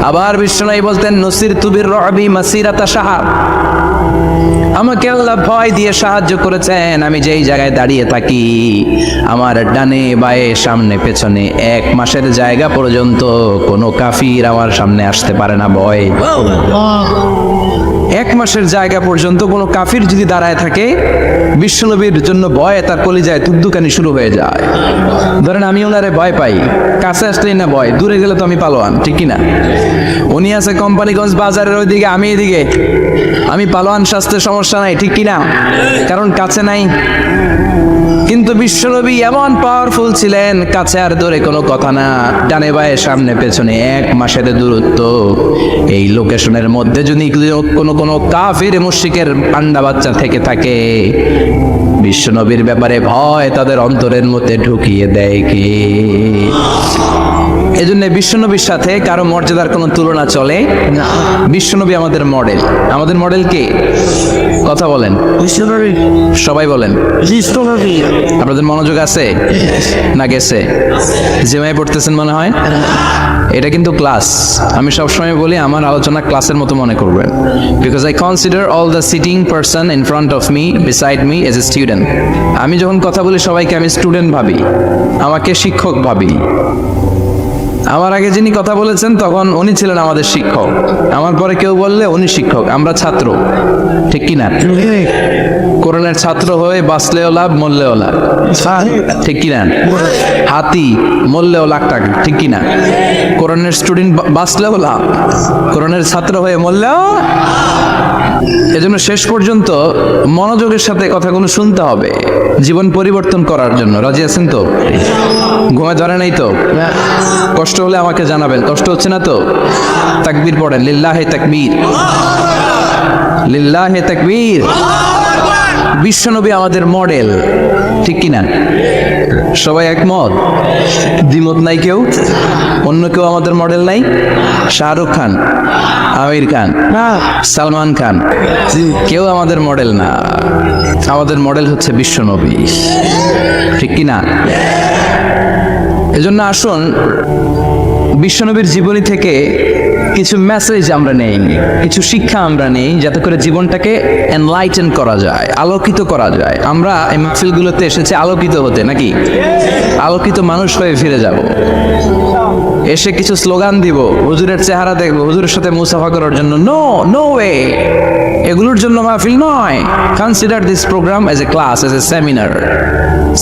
আবার বিশ্বনবী বলতেন, নসিরতু বির-রু'বি মাসিরাতা শাহর, আমাকে আল্লাহ ভয় দিয়ে সাহায্য করেছেন। আমি যেই জায়গায় দাঁড়িয়ে থাকি, আমার ডানে বায়ে সামনে পেছনে 1 মাসের জায়গা পর্যন্ত কোনো কাফির আমার সামনে আসতে পারে না ভয়। 1 মাসের জায়গা পর্যন্ত কোনো কাফির যদি দাঁড়ায় থাকে, বিশ্বনবীর জন্য ভয় তার কলিজায় তুকদুকানি শুরু হয়ে যায়। ধরেন আমি ওনারে ভয় পাই, কাছে আসলেই না ভয়, দূরে গেলে তো আমি পালোয়ান, ঠিক কি না? উনি আছে কোম্পানিগঞ্জ বাজারের ওইদিকে, আমি এদিকে, আমি পালোয়ান, স্বাস্থ্যে সমস্যা নাই, ঠিক কি না? কারণ কাছে নাই। কিন্তু বিশ্বনবী এমন পাওয়ারফুল ছিলেন, কাছে আর দূরে কোনো কথা না, ডানে বায়ে সামনে পেছনে 1 মাসের দূরত্ব। এই লোকেশনের মধ্যে যদি কোনো কাফির মুশরিকের পান্ডা বাচ্চা থেকে থাকে, বিশ্বনবীর ব্যাপারে ভয় তাদের অন্তরের মধ্যে ঢুকিয়ে দেয় কে? এজন্য বিশ্বনবীর সাথে কারো মর্যাদার কোনো তুলনা চলে না। বিশ্বনবী আমাদের মডেল। আমাদের মডেল কে? কথা বলেন, সবাই বলেন। আপনাদের মনোযোগ আছে না গেছে? জিমায় পড়তেছেন মনে হয়। এটা কিন্তু ক্লাস। আমি সবসময় বলি আমার আলোচনা ক্লাসের মতো মনে করবেন, because I consider all the sitting person in front of me beside me as a student. আমি যখন কথা বলি সবাইকে আমি স্টুডেন্ট ভাবি, আমাকে শিক্ষক ভাবি। আমার আগে যিনি কথা বলেছেন তখন উনি ছিলেন আমাদের শিক্ষক, আমার পরে কেউ বললে উনি শিক্ষক, আমরা ছাত্র, ঠিক কিনা? কোরআনের ছাত্র হয়ে বাঁচলেও লাভ, মরলেও লাভ, ঠিক কিনা? হাতি মরলেও লাখ টাকা, ঠিক কিনা? কোরআনের স্টুডেন্ট বাঁচলেও লাভ, কোরআনের ছাত্র হয়ে মরলেও। এজন্য শেষ পর্যন্ত মনোযোগের সাথে কথাগুলো শুনতে হবে জীবন পরিবর্তন করার জন্য। রাজি আছেন তো? ঘুমে ধরে নাই তো? কষ্ট হলে আমাকে জানাবেন, কষ্ট হচ্ছে না তো? তাকবীর পড়েন, লিল্লাহে তাকবীর, লিল্লাহে তাকবীর। বিশ্বনবী আমাদের মডেল, ঠিক কিনা? সবাই একমত? দ্বিমত নাই কেউ? অন্য কেউ আমাদের মডেল নাই? শাহরুখ খান, আমির খান, সালমান খান, কেউ আমাদের মডেল না। আমাদের মডেল হচ্ছে বিশ্বনবী, ঠিক কিনা? এজন্য আসুন বিশ্বনবীর জীবনী থেকে কিছু মেসেজ আমরা নেই, কিছু শিক্ষা আমরা নেই, যাতে করে জীবনটাকে এনলাইটেন করা যায়, আলোকিত করা যায়। আমরা এই মাহফিলগুলোতে এসেছি আলোকিত হতে, নাকি আলোকিত মানুষ হয়ে ফিরে যাব। এসে কিছু স্লোগান দিব, হুজুরের চেহারা দেখবো, হুজুরের সাথে মুসাফা করার জন্য, নো নো ওয়ে, এগুলোর জন্য মাহফিল নয়। Consider this program as a class, as a seminar.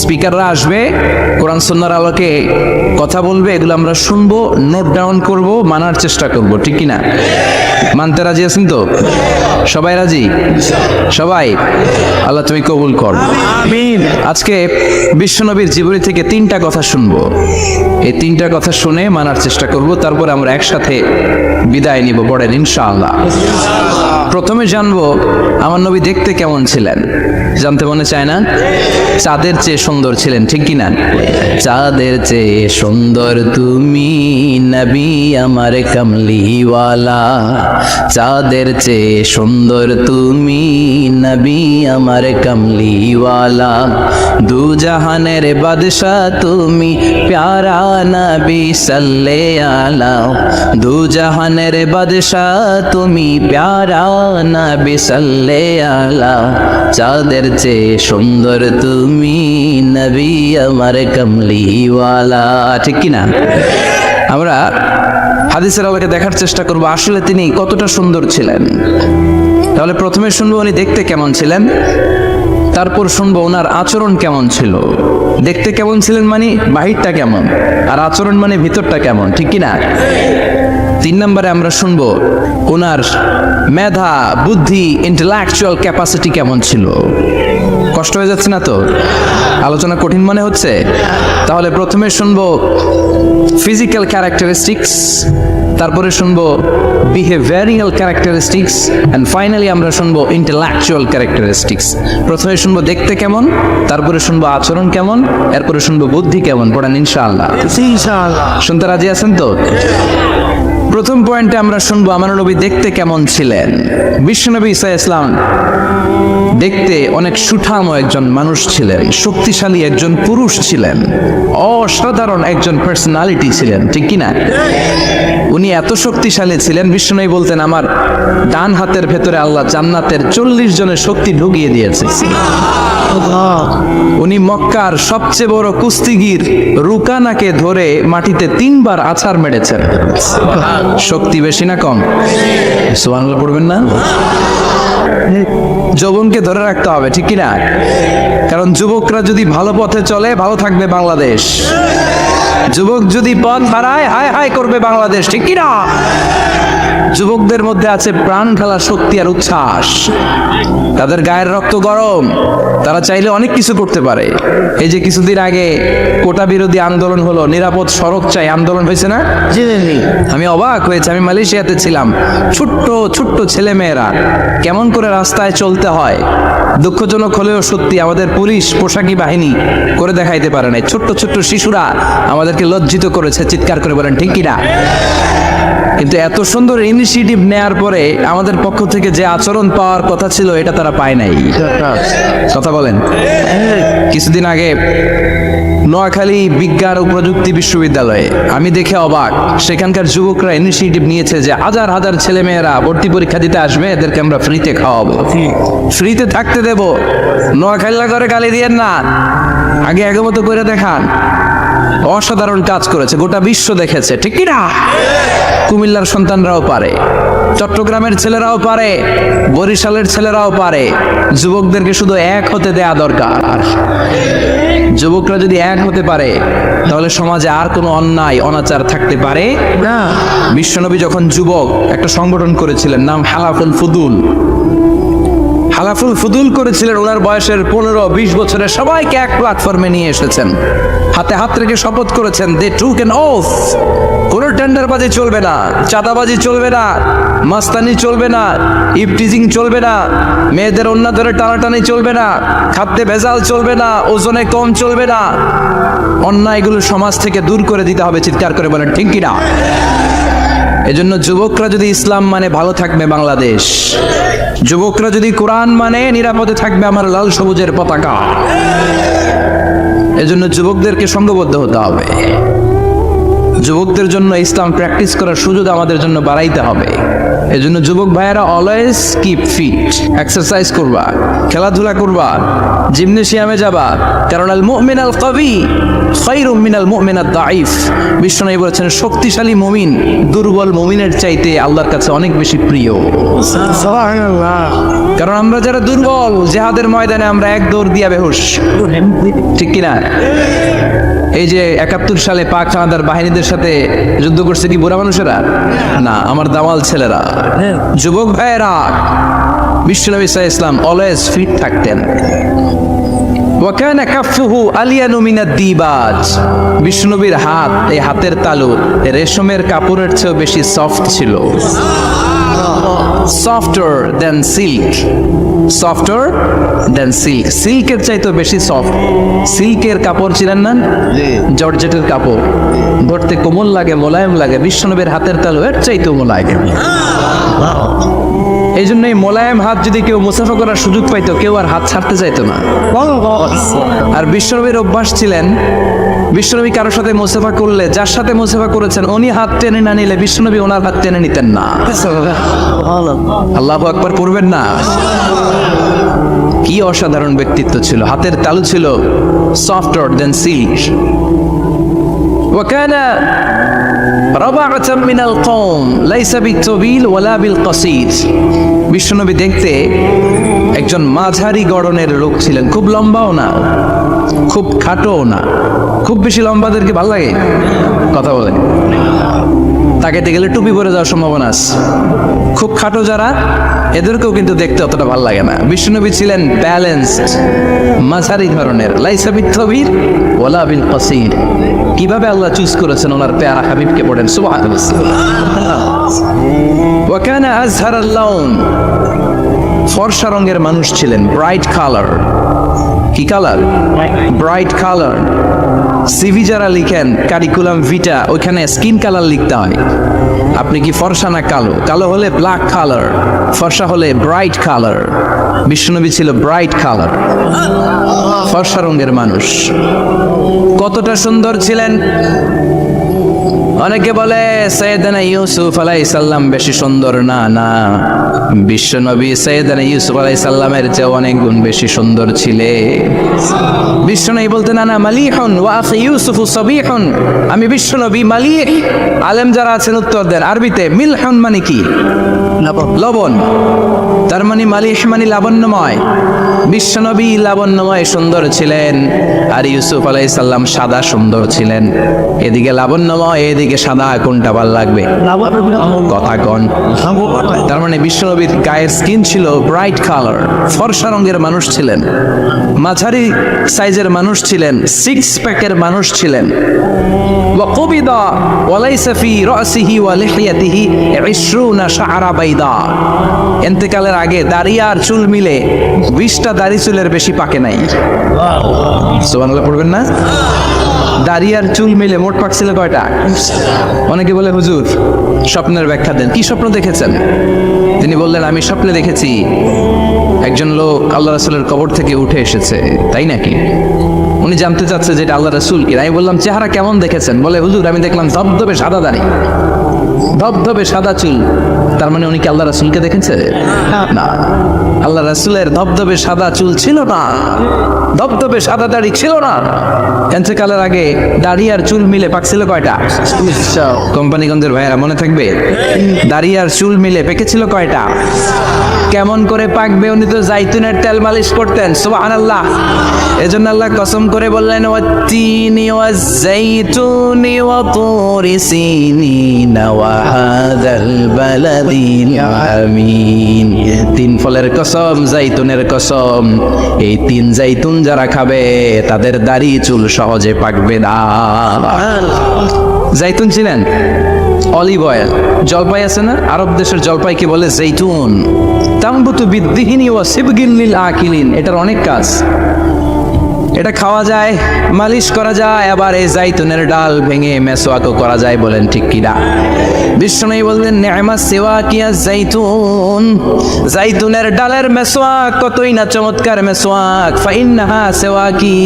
স্পিকাররা আসবে, কোরআন সুন্নাহর আলোকে কথা বলবে, এগুলো আমরা শুনবো, নোট ডাউন করব, মানার চেষ্টা করব, ঠিক কিনা? মানতে রাজি আছেন তো? সবাই রাজি? সবাই? আল্লাহ তুমি কবুল কর, আমিন। আজকে বিশ্বনবীর জীবনী থেকে 3টা কথা শুনবো। এই 3টা কথা শুনে মানার চেষ্টা করব, তারপর আমরা একসাথে বিদায় নিব, পড়েন ইনশাআল্লাহ। প্রথমে জানবো আমার নবী দেখতে কেমন ছিলেন। জানতে মনে চায় না? চাঁদের চেয়ে সুন্দর ছিলেন, ঠিক কিনা? চাঁদের চেয়ে সুন্দর তুমি নবী আমার কামলিওয়ালা, চাঁদের চেয়ে সুন্দর তুমি নবী আমার কামলিওয়ালা, দু জাহানের বাদশাহ তুমি প্যারা নবী সাল্লে আলা, দু জাহানের বাদশাহ তুমি প্যারা নবী সাল্লে আলা, চাঁদের চেয়ে সুন্দর তুমি নবী আমার কামলিওয়ালা, ঠিক কিনা? আমরা হাদিসের আলোকে দেখার চেষ্টা করব আসলে তিনি কতটা সুন্দর ছিলেন। তাহলে প্রথমে শুনবো উনি দেখতে কেমন ছিলেন, তারপর শুনবো ওনার আচরণ কেমন ছিল। দেখতে কেমন ছিলেন মানে বাহিরটা কেমন, আর আচরণ মানে ভিতরটা কেমন, ঠিক কিনা? 3 নম্বরে আমরা শুনবো ওনার মেধা, বুদ্ধি, ইন্টেলেকচুয়াল ক্যাপাসিটি কেমন ছিল। কষ্ট হয়ে যাচ্ছে না তো? আলোচনা কঠিন মনে হচ্ছে? তাহলে প্রথমে শুনবো ফিজিক্যাল ক্যারেক্টারিস্টিক্স, তারপরে শুনবো বিহেভিয়ারাল ক্যারেক্টারিস্টিক্স, এন্ড ফাইনালি আমরা শুনবো ইন্টেলেকচুয়াল ক্যারেক্টারিস্টিক্স। প্রথমে শুনবো দেখতে কেমন, তারপরে শুনবো আচরণ কেমন, এরপরে শুনবো বুদ্ধি কেমন। পড়েন ইনশাআল্লাহ। শুনতে রাজি আছেন তো? প্রথম পয়েন্টে আমরা শুনবো আমার নবী দেখতে কেমন ছিলেন। বিশ্বনবী ঈসা ইসলাম দেখতে অনেক সুঠাম একজন মানুষ ছিলেন, শক্তিশালী একজন পুরুষ ছিলেন, অসাধারণ একজন পার্সোনালিটি ছিলেন, ঠিক কিনা? উনি এত শক্তিশালী ছিলেন, বিশ্বনবী বলতেন আমার ডান হাতের ভেতরে আল্লাহ জান্নাতের 40 জনের শক্তি ঢুকিয়ে দিয়েছে। উনি মক্কার সবচেয়ে বড় কুস্তিগির রুকানাকে ধরে মাটিতে 3 বার আছাড় মেরেছেন। শক্তি বেশি না কম? সুবহানাল্লাহ পড়বেন না? যৌবনকে ধরে রাখতে হবে, ঠিক কিনা? কারণ যুবকরা যদি ভালো পথে চলে ভালো থাকবে বাংলাদেশ, যুবক যদি পথ হারায় হায় হায় করবে বাংলাদেশ, ঠিক কিনা? যুবকদের মধ্যে আছে প্রাণ ঢালা শক্তি আর উচ্ছ্বাস, তাদের গায়ের রক্ত গরম, তারা চাইলে অনেক কিছু করতে পারে। এই যে কিছুদিন আগে কোটা বিরোধী আন্দোলন হলো, নিরাপদ সড়ক চাই আন্দোলন হয়েছে না? আমি অবাক হয়েছে, আমি মালয়েশিয়াতে ছিলাম, ছোট্ট ছোট্ট ছেলে মেয়েরা কেমন করে রাস্তায় চলতে হয় দুঃখজনক হলেও সত্যি আমাদের পুলিশ পোশাকি বাহিনী করে দেখাইতে পারে নাই। ছোট্ট ছোট্ট শিশুরা আমাদেরকে লজ্জিত করেছে, চিৎকার করে বলেন, ঠিক কিনা? কিন্তু এত সুন্দর ইনিশিয়েটিভ নেয়ার পরে আমাদের পক্ষ থেকে যে আচরণ পাওয়ার কথা ছিল এটা তারা পায় নাই। কথা বলেন। কিছুদিন আগে নোয়াখালী বিজ্ঞান ও প্রযুক্তি বিশ্ববিদ্যালয়ে আমি দেখে অবাক, সেখানকার যুবকরা ইনিশিয়েটিভ নিয়েছে যে হাজার হাজার ছেলে মেয়েরা ভর্তি পরীক্ষা দিতে আসবে, এদেরকে আমরা ফ্রিতে খাওয়াবো, ফ্রিতে থাকতে দেব। নোয়াখালী করে গালি দিয়েন না, আগে মতো করে দেখান। অসাধারণ কাজ করেছে, গোটা বিশ্ব দেখেছে, ঠিক কি না? কুমিল্লার সন্তানরাও পারে, চট্টগ্রামের ছেলেরাও পারে, বরিশালের ছেলেরাও পারে। যুবকদেরকে শুধু এক হতে দেয়া দরকার। যুবকরা যদি এক হতে পারে তাহলে সমাজে আর কোনো অন্যায় অনাচার থাকতে পারে না। বিশ্বনবী যখন যুবক একটা সংগঠন করেছিলেন, নাম হালাফুল ফুদুল। হালাফুল ফুদুল করেছিলেন, ওনার বয়সের 15-20 বছরে সবাইকে এক প্ল্যাটফর্মে নিয়ে এসেছেন, হাতে হাত রেখে শপথ করেছেন, দে টুক অ্যান ওথ, কোনো টেন্ডারবাজি চলবে না, চাঁদাবাজি চলবে না, মাস্তানি চলবে না, ইফটিজিং চলবে না, মেয়েদের অন্য ধরে টানাটানি চলবে না, খাদ্যে ভেজাল চলবে না, ওজনে কম চলবে না, অন্যায়গুলো সমাজ থেকে দূর করে দিতে হবে। চিৎকার করে বলেন ঠিক কিনা? এজন্য যুবকরা যদি ইসলাম মানে ভালো থাকবে বাংলাদেশ, যুবকরা যদি কোরআন মানে নিরাপদে থাকবে আমার লাল সবুজের পতাকা। এজন্য যুবকদেরকে সংঘবদ্ধ হতে হবে, যুবকদের জন্য ইসলাম প্র্যাকটিস করার সুযোগ আমাদের জন্য বাড়াইতে হবে। এজন্য যুবক ভাইয়েরা অলওয়েজ কিপ ফিট, এক্সারসাইজ করবা, খেলাধুলা করবা, জিমনেশিয়ামে যাবা, কারণ আল মুমিন আল কবি খায়রুম মিনাল মুমিন আদ দাঈফ। বিশ্বনবী বলেছেন শক্তিশালী মুমিন দুর্বল মুমিনের চাইতে আল্লাহর কাছে অনেক বেশি প্রিয়। সুবহানাল্লাহ। কারণ আমরা যারা দুর্বল, জিহাদের ময়দানে আমরা এক দৌড় দিয়া বেহুশ, ঠিক কিনা? এই যে 71 সালে পাক হানাদার বাহিনীদের সাথে যুদ্ধ করছে কি বুড়া মানুষেরা? না, আমার দামাল ছেলেরা, যুবক ভাইয়েরা। বিশ্বনবী সাল্লাল্লাহু আলাইহি ওয়াসাল্লাম অলওয়েজ ফিট থাকতেন। ওয়া কানা কাফফুহু আলিয়ানু মিনাদ দিবাজ। বিশ্বনবীর হাত, এই হাতের তালু রেশমের কাপড়ের চেয়েও বেশি সফট ছিল। সফটার দেন সিল্ক, সফটার দেন সিল্ক, সিল্কের চাইতেও বেশি সফট। সিল্কের কাপড় ছিলেন না, জর্জেটের কাপড়, ধরতে কোমল লাগে, মোলায়েম লাগে। বিশ্বনবীর হাতের তালু এর চাইতেও মোলায়েম। এই জন্য এই মোলায়েম হাত যদি কেউ মুসাফা করার সুযোগ পাইতো, কেউ আর হাত ছাড়তে চাইতো না। আর বিশ্বনবীর অভ্যাস ছিলেন, বিশ্বনবী কারোর সাথে মুসাফা করলে, যার সাথে মুসাফা করেছেন উনি হাত টেনে না নিলে বিশ্বনবী ওনার হাত টেনে নিতেন না। আল্লাহু আকবার পড়বেন না? কি অসাধারণ ব্যক্তিত্ব ছিল, হাতের তালু ছিল সফটার দেন সিল্ক। وكان ربعة من القوم ليس بالطويل ولا بالقصير। বিশ্বনবী দেখতে একজন মাঝারি গড়নের লোক ছিলেন, খুব লম্বাও না খুব খাটোও না। খুব বেশি লম্বাদেরকে ভালো লাগে কথা বলে, তাকাইতে গেলে টুপি পরে যাওয়ার সম্ভাবনা আছে। খুব খাটো যারা, এদেরকেও কিন্তু দেখতে অতটা ভালো লাগে না। বিশ্বনবী ছিলেন ব্যালেন্সড, মাঝারি ধরনের। লাইসা বিত-তবির ওয়ালা বিল কাসির। কিভাবে আল্লাহ চুজ করেছেন ওনার পেয়ারা হাবিবকে, পড়েন সুবহানাল্লাহ। ওয়া কানা আযহারাল লাউন, ফর্সা রঙের মানুষ ছিলেন, ব্রাইট কালার। কি কালার? Bright colour. সিভি যারা লিখেন কারিকুলাম ভিটা, ওইখানে স্কিন কালার লিখতে হয়। আপনি কি ফর্সা না কালো? কালো হলে ব্ল্যাক কালার, ফর্সা হলে ব্রাইট কালার। বিশ্বনবী ছিল ব্রাইট কালার, ফর্সা রঙের মানুষ। কতটা সুন্দর ছিলেন! অনেকে বলে সৈয়দনা ইউসুফ আলাইহিস সালাম বেশি সুন্দর। না না, বিশ্বনবী সৈয়দনা ইউসুফ আলাইহিস সালামের চেয়ে অনেক গুণ বেশি সুন্দর ছিলেন। বিশ্বনবী বলতেন আনা মালিহুন ওয়া আখি ইউসুফু সাবিহুন। আমি বিশ্বনবী মালিহ। আলেম যারা আছেন উত্তর দেন আরবিতে। মিলহুন মানে কি? লবণ। তার মানে মালিহ মানে লাবণ্যময়। বিশ্বনবী লাবণ্যময় সুন্দর ছিলেন, আর ইউসুফ আলাইহিস সালাম সাদা সুন্দর ছিলেন। এদিকে লাবণ্যময়, এদিকে সাদা, কোনটা ভালো লাগবে? কথা কন। তার মানে বিশ্বনবীর গায়ের স্কিন ছিল ব্রাইট কালার, ফর্সা রঙের মানুষ ছিলেন, মাঝারি সাইজের মানুষ ছিলেন, সিক্স প্যাকের মানুষ ছিলেন। ওয়া কুবিদা ওয়া লাইসা ফি রাসিহি ওয়া লিহিয়াতিহি 20 শাআরা বাইদা। ইন্তেকালের আগে দাড়ি আর চুল মিলে 20টা দাড়ি চুলের বেশি পাকে নাই। সুবহানাল্লাহ পড়বেন না? দাড়ি আর চুল মিলে মোট পাকছিল কয়টা? অনেকে বলে হুজুর স্বপ্নের ব্যাখ্যা দেন। কি স্বপ্ন দেখেছেন? তিনি বললেন আমি স্বপ্নে দেখেছি একজন লোক আল্লাহ রাসূলের কবর থেকে উঠে এসেছে। তাই নাকি? উনি জানতে চাচ্ছে যে এটা আল্লাহ রাসূল কি। আমি বললাম চেহারা কেমন দেখেছেন? বলে হুজুর আমি দেখলাম ধবধবে সাদা দাড়ি, ধবধবে সাদা চুল, তার মানে উনি কি আল্লাহ রাসূলকে দেখেছে? না, আল্লাহ রাসূলের ধবধবে সাদা চুল ছিল না, ধবধবে সাদা দাড়ি ছিল না। এতেকালের আগে দাড়ি আর চুল মিলে পাকছিল কয়টা? কোম্পানিগঞ্জের ভাইয়েরা মনে থাকবে, দাড়ি আর চুল মিলে পেকেছিল কয়টা? কেমন করে পাকবে? উনি তো জাইতুনের তেল মালিশ করতেন। সুবহানাল্লাহ। এজন্য আল্লাহ কসম করে বললেন, ওয়াত্তিনি ওয়াজ-জাইতুনি ওয়া তুরি সিনিনা ওয়া হাযাল বালাদিল আমিন। তিন ফলের কসম, জাইতুনের কসম, এই তিন জাইতুন যারা খাবে তাদের দাড়ি চুল সহজে পাকবে না। জাইতুন ছিলেন? Olive oil. জলপাই আছে না, আরব দেশের জলপাইকে বলে জাইতুন। তামবুতু বিদ্দিহিনি ওয়া সিবগিন লিল আকিলিন। এটার অনেক কাজ, এটা খাওয়া যায়, মালিশ করা যায়, আবার এই জাইতুনের ডাল ভেঙে মেসওয়াকও করা যায়। বলেন ঠিক কিনা? বিশ্বনবী বললেন, নি'মা সিওয়াকিয়া জাইতুন, জাইতুনের ডালের মেসওয়াক কতই না চমৎকার মেসওয়াক। ফাইন্নাহা সিওয়াকি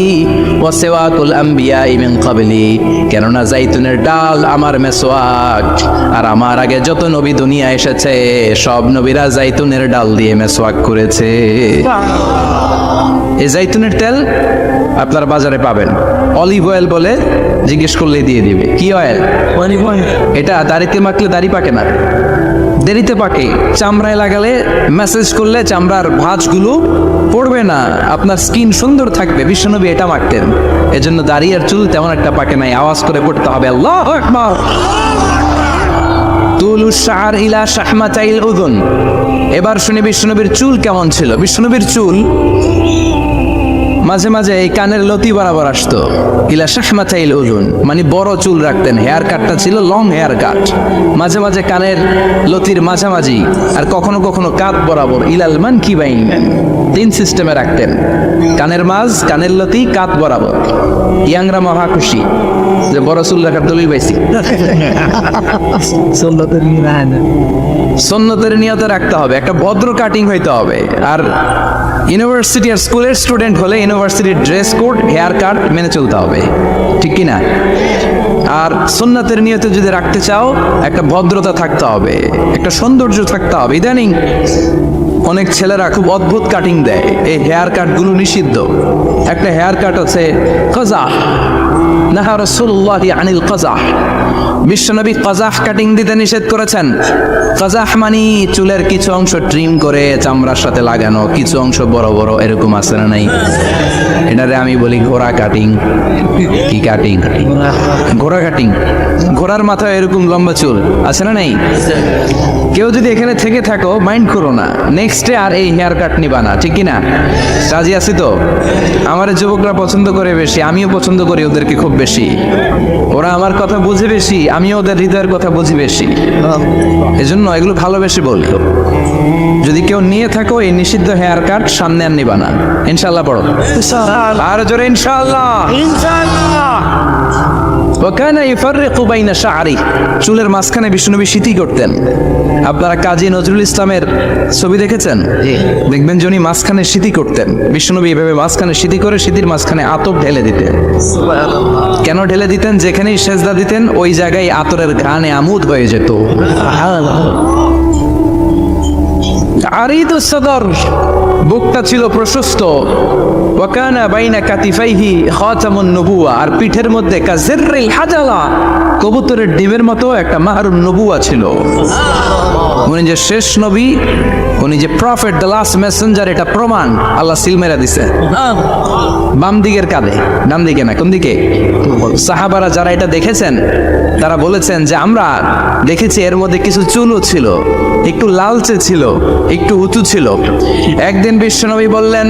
ওয়া সিওয়াকুল আম্বিয়া মিন ক্বাবলি। কেননা জাইতুনের ডাল আমার মেসওয়াক, আর আমার আগে যত নবী দুনিয়া এসেছে সব নবীরা জাইতুনের ডাল দিয়ে মেসওয়াক করেছে। এই জাইতুনের তেল আপনার বাজারে পাবেন, অলিভ অয়েল বলে জিজ্ঞেস করলে দিয়ে দিবে। কি অয়েল? Olive oil. এটা দাড়িতে মাখলে দাড়ি পাকে না, দেরিতে পাকে। চামড়ায় লাগালে, ম্যাসেজ করলে চামড়ার ভাঁজগুলো পড়বে না, আপনার স্কিন সুন্দর থাকবে। বিশ্বনবী এটা মাখতেন, এজন্য দাড়ি আর চুল তেমন একটা পাকে নাই। আওয়াজ করে পড়তে হবে আল্লাহু আকবার। তুলু শাআর ইলা শাহমাতাইল উযুন। এবার শুনি বিশ্বনবীর চুল কেমন ছিল। বিশ্বনবীর চুল মাঝে মাঝে এই কানের লতি বরাবর আসতো। ইলা শাহমাতাইল উযুন মানে বড় চুল রাখতেন, হেয়ার কাটটা ছিল লং হেয়ার কাট। মাঝে মাঝে কানের লতির মাঝামাঝি, আর কখনো কখনো কাঁধ বরাবর। ইলাল মানকিবাইন, তিন সিস্টেমে রাখতেন, কানের মাঝ, কানের লতি, কাঁধ বরাবর। ইয়াংরা মহা খুশি যে বড় চুল রাখার দলিল পাইছি। সুন্নতের নিয়তে রাখতে হবে, একটা ভদ্র কাটিং হইতে হবে। আর ইউনিভার্সিটি আর স্কুলের স্টুডেন্ট হলে ইউনিভার্সিটির ড্রেস কোড, হেয়ার কাট মেনে চলতে হবে, ঠিক কি না? আর সুন্নতের নিয়তে যদি রাখতে চাও, একটা ভদ্রতা থাকতে হবে, একটা সৌন্দর্য থাকতে হবে। ইদানিং অনেক ছেলেরা খুব অদ্ভুত কাটিং দেয়, এই হেয়ার কাটগুলো নিষিদ্ধ। একটা হেয়ার কাট আছে কাজা, নাহা রাসূলুল্লাহি আনিল কাজা। বিশ্বনবী কাজাহ কাটিং দিতে নিষেধ করেছেন। কাজাহ মানে চুলের কিছু অংশ ট্রিম করে চামড়ার সাথে লাগানো, কিছু অংশ বড় বড়, এরকম আছে না নাই? এটারে আমি বলি ঘোড়া কাটিং। কি কাটিং? ঘোড়া কাটিং। ঘোড়ার মাথায় এরকম লম্বা চুল আছে না নাই? কেউ যদি এখানে থেকে থাকো, মাইন্ড করো না, নেক্সটে আর এই হেয়ার কাট নিবা না, ঠিক কি না? রাজি আছি তো? আমার যুবকরা পছন্দ করে বেশি, আমিও পছন্দ করি ওদেরকে খুব বেশি। ওরা আমার কথা বুঝে বেশি, আমিও ওদের হৃদয়ের কথা বুঝি বেশি, এজন্য এগুলো ভালোবেসে বলি। যদি কেউ নিয়ে থাকো এই নিষিদ্ধ হেয়ার কাট, সামনে আর নিবা না। ইনশাআল্লাহ পড়ো, আর জোরে ইনশাআল্লাহ। ওয়াকানা ইফাররিকু বাইনা শা'রি। চুলের মাঝখানে বিশ্বনবী সিঁথি করতেন। আপনারা কাজী নজরুল ইসলামের ছবি দেখেছেন? দেখবেন যে উনি মাঝখানে সিঁথি করতেন। বিশ্বনবী এভাবে মাঝখানে সিঁথি করে সিঁথির মাঝখানে আতর ঢেলে দিতেন। কেন ঢেলে দিতেন? যেখানেই সেজদা দিতেন ওই জায়গায় আতরের ঘ্রাণে আমোদ হয়ে যেত। আরিদুস সাদর, বুকটা ছিল প্রশস্ত। ওয়াকানা বাইনা কাতিফাইহি খাতামুন নবুয়া, আর পিঠের মধ্যে কাজিররিল হাজালা, কবুতরের ডিমের মতো একটা মাহরুন নবুয়া ছিল। উনি যে শেষ নবী, উনি যে প্রফেট, দ্য লাস্ট মেসেঞ্জার, এটা প্রমাণ আল্লাহ সিল মেরা দিছে। বাম দিকের কাঁধে, ডান দিকে না, কোন দিকে? সাহাবারা যারা এটা দেখেছেন তারা বলেছেন যে আমরা দেখেছি এর মধ্যে কিছু চুলও ছিল, একটু লালচে ছিল, একটু উঁচু ছিল। একদিন বিশ্বনবী বললেন,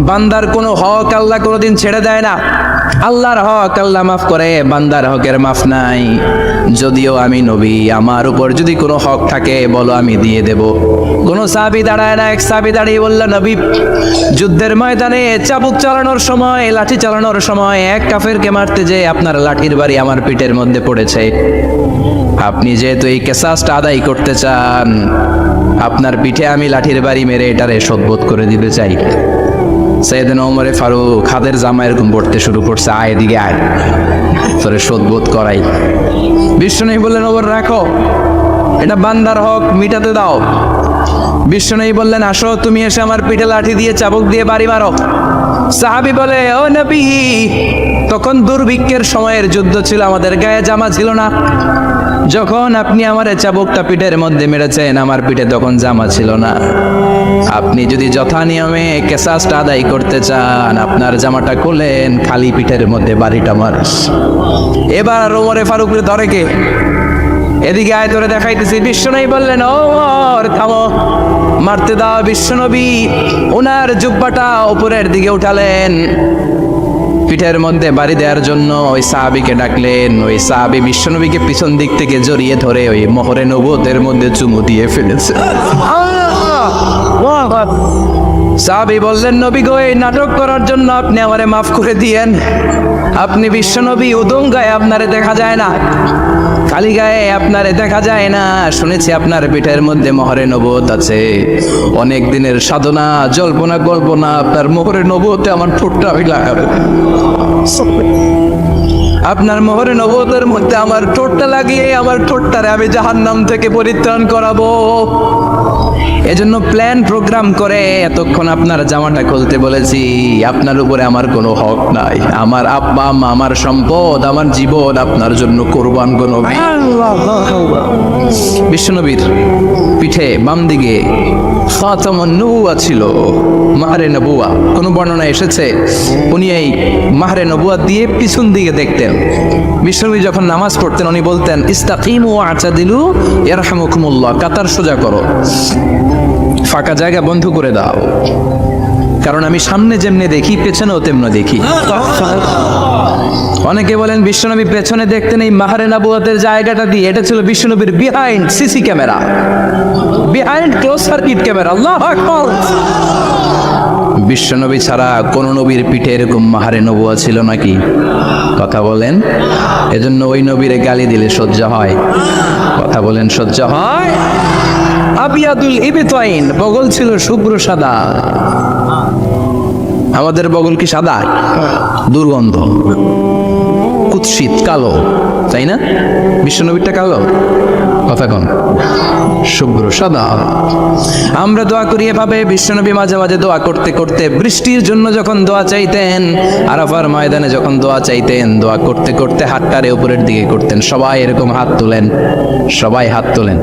বান্দার কোনো হক আল্লাহ কোনোদিন ছেড়ে দেয় না। আল্লাহর হক আল্লাহ মাফ করে, বান্দার হকের মাফ নাই। যদিও আমি নবী, আমার উপর যদি কোনো হক থাকে বলো, আমি দিয়ে দেব। কোনো সাহাবী দাঁড়ায় না। এক সাহাবী দাঁড়িয়ে বলল, নবী, যুদ্ধের ময়দানে চাবুক চালানোর সময়, লাঠি চালানোর সময় এক কাফেরকে মারতে যেয়ে আপনার লাঠির বাড়ি আমার পিঠের মধ্যে পড়েছে। আপনি যেহেতু এই কেসাসটা আদায় করতে চান, আপনার পিঠে আমি লাঠির বাড়ি মেরে এটারে শোধবোধ করে দিতে চাই। সাইয়েদনা ওমরে ফারুক হাতের জামা এরকম পড়তে শুরু করছে, আয় এদিকে আয়, তোরে শোধবোধ করাই। বিশ্বনবী বললেন, ওমর রাখো, এটা বান্দার হক, মিটাতে দাও। বিশ্বনবী বললেন, আসো তুমি এসে আমার পিঠে লাঠি দিয়ে চাবুক দিয়ে বাড়ি মারো। সাহাবী বলে, ও নবী, তখন দুর্ভিক্ষের সময়ের যুদ্ধ ছিল, আমাদের গায়ে জামা ছিল না। যখন আপনি আমার চাবুকটা পিঠের মধ্যে মেরেছেন, আমার পিঠে তখন জামা ছিল না। আপনি যদি যথা নিয়মে কেসাসটা আদায় করতে চান, আপনার জামাটা খুলেন, খালি পিঠের মধ্যে বাড়িটা মার। এবার ওমরে ফারুকের ধরে কে? এদিকে আয় তোরে দেখাইতেছি। বিশ্বনবী বললেন, ওমর থামো, মারতে দাও। বিশ্বনবী ওনার জুব্বাটা উপরের দিকে উঠালেন, পিঠের মধ্যে বাড়ি দেওয়ার জন্য ওই সাহাবীকে ডাকলেন। ওই সাহাবী বিশ্বনবীকে পিছন দিক থেকে জড়িয়ে ধরে ওই মোহরে নবুয়তের মধ্যে চুমু দিয়ে ফেলেছে। সাহাবী বললেন, নবী গো, এই নাটক করার জন্য আপনি আমারে মাফ করে দিয়েন। আপনি বিশ্বনবী, উদম গায়ে আপনারে দেখা যায় না, খালি গায়ে আপনারে দেখা যায় না। শুনেছি আপনার পিঠের মধ্যে মোহরে নবুয়ত আছে। অনেক দিনের সাধনা, জল্পনা কল্পনা, আপনার মোহরে নবুয়তে আমার ঠোঁটটা আমি লাগাবো। আপনার মোহরে নবুয়তের মধ্যে আমার ঠোঁটটা লাগিয়ে আমার ঠোঁটটারে আমি জাহান্নাম থেকে পরিত্রাণ করাবো। এজন্য প্ল্যান প্রোগ্রাম করে এতক্ষণ আপনার জামাটা খুলতে বলেছি। আপনার উপরে আমার কোনো হক নাই। আমার আব্বা আম্মা, আমার সম্পদ, আমার জীবন আপনার জন্য কোরবান গো নবী। বিশ্বনবীর পিঠে বাম দিকে খাতামুন নবুওয়া ছিল, মাহরে নবুওয়া। কোন বর্ণনা এসেছে উনি এই মাহরে নবুওয়া দিয়ে পিছন দিকে দেখতেন। বিশ্বনবী যখন নামাজ পড়তেন উনি বলতেন, ইস্তাকিমু ওয়া'তাদিলু ইয়ারহামুকুমুল্লাহ, কাতার সোজা করো, ফাঁকা জায়গা বন্ধ করে দাও, কারণ আমি সামনে যেমনি দেখি পেছনেও তেমনি দেখি। অনেকে বলেন বিশ্বনবী পেছনে দেখতেন এই মাহরে নবুয়তের জায়গাটা দিয়ে। এটা ছিল বিশ্বনবীর behind CC camera, behind close circuit camera. আল্লাহু আকবার। বিশ্বনবী ছাড়া কোন নবীর পিঠে এরকম মাহরে নবুয়া ছিল নাকি? কথা বলেন। এজন্য ওই নবীরে গালি দিলে সহ্য হয়? কথা বলেন, সহ্য হয়? আবিয়াদুল ইবতাইন, বগল ছিল শুভ্র সাদা। আমাদের বগল কি সাদা? দুর্গন্ধ, কুৎসিত, কালো, তাই না? বিশ্বনবীরটা কালো? কথা কোন? শুভ্র সাদা। আমরা দোয়া করি এভাবে। বিশ্বনবী মাঝে মাঝে দোয়া করতে করতে বৃষ্টির জন্য যখন দোয়া চাইতেন, আরাফার ময়দানে যখন দোয়া চাইতেন, দোয়া করতে করতে হাতটারে উপরের দিকে করতেন। সবাই এরকম হাত তোলেন, সবাই হাত তোলেন।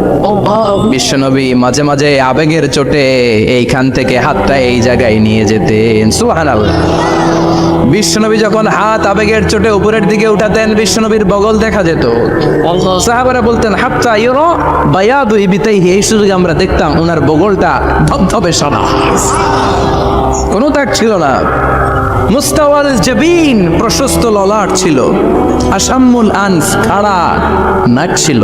বিশ্বনবী মাঝে মাঝে আবেগের চোটে এইখান থেকে হাতটা এই জায়গায় নিয়ে যেতেন। সুবহানাল্লাহ। বিশ্বনবী যখন হাত আবেগের চোটে উপরের দিকে উঠাতেন, বিশ্বনবীর বগল দেখা যেত। সাহাবারা বলতেন, হাত্তা ইউরা বায়াদু ইবতাইহি, এই সুযোগে আমরা দেখতাম ওনার বগলটা ধবধবে সাদা, কোনো দাগ ছিল না। মুস্তাওয়াল জাবিন, প্রশস্ত ললাট ছিল। আসাম্মুল আনফ, খাড়া নাক ছিল।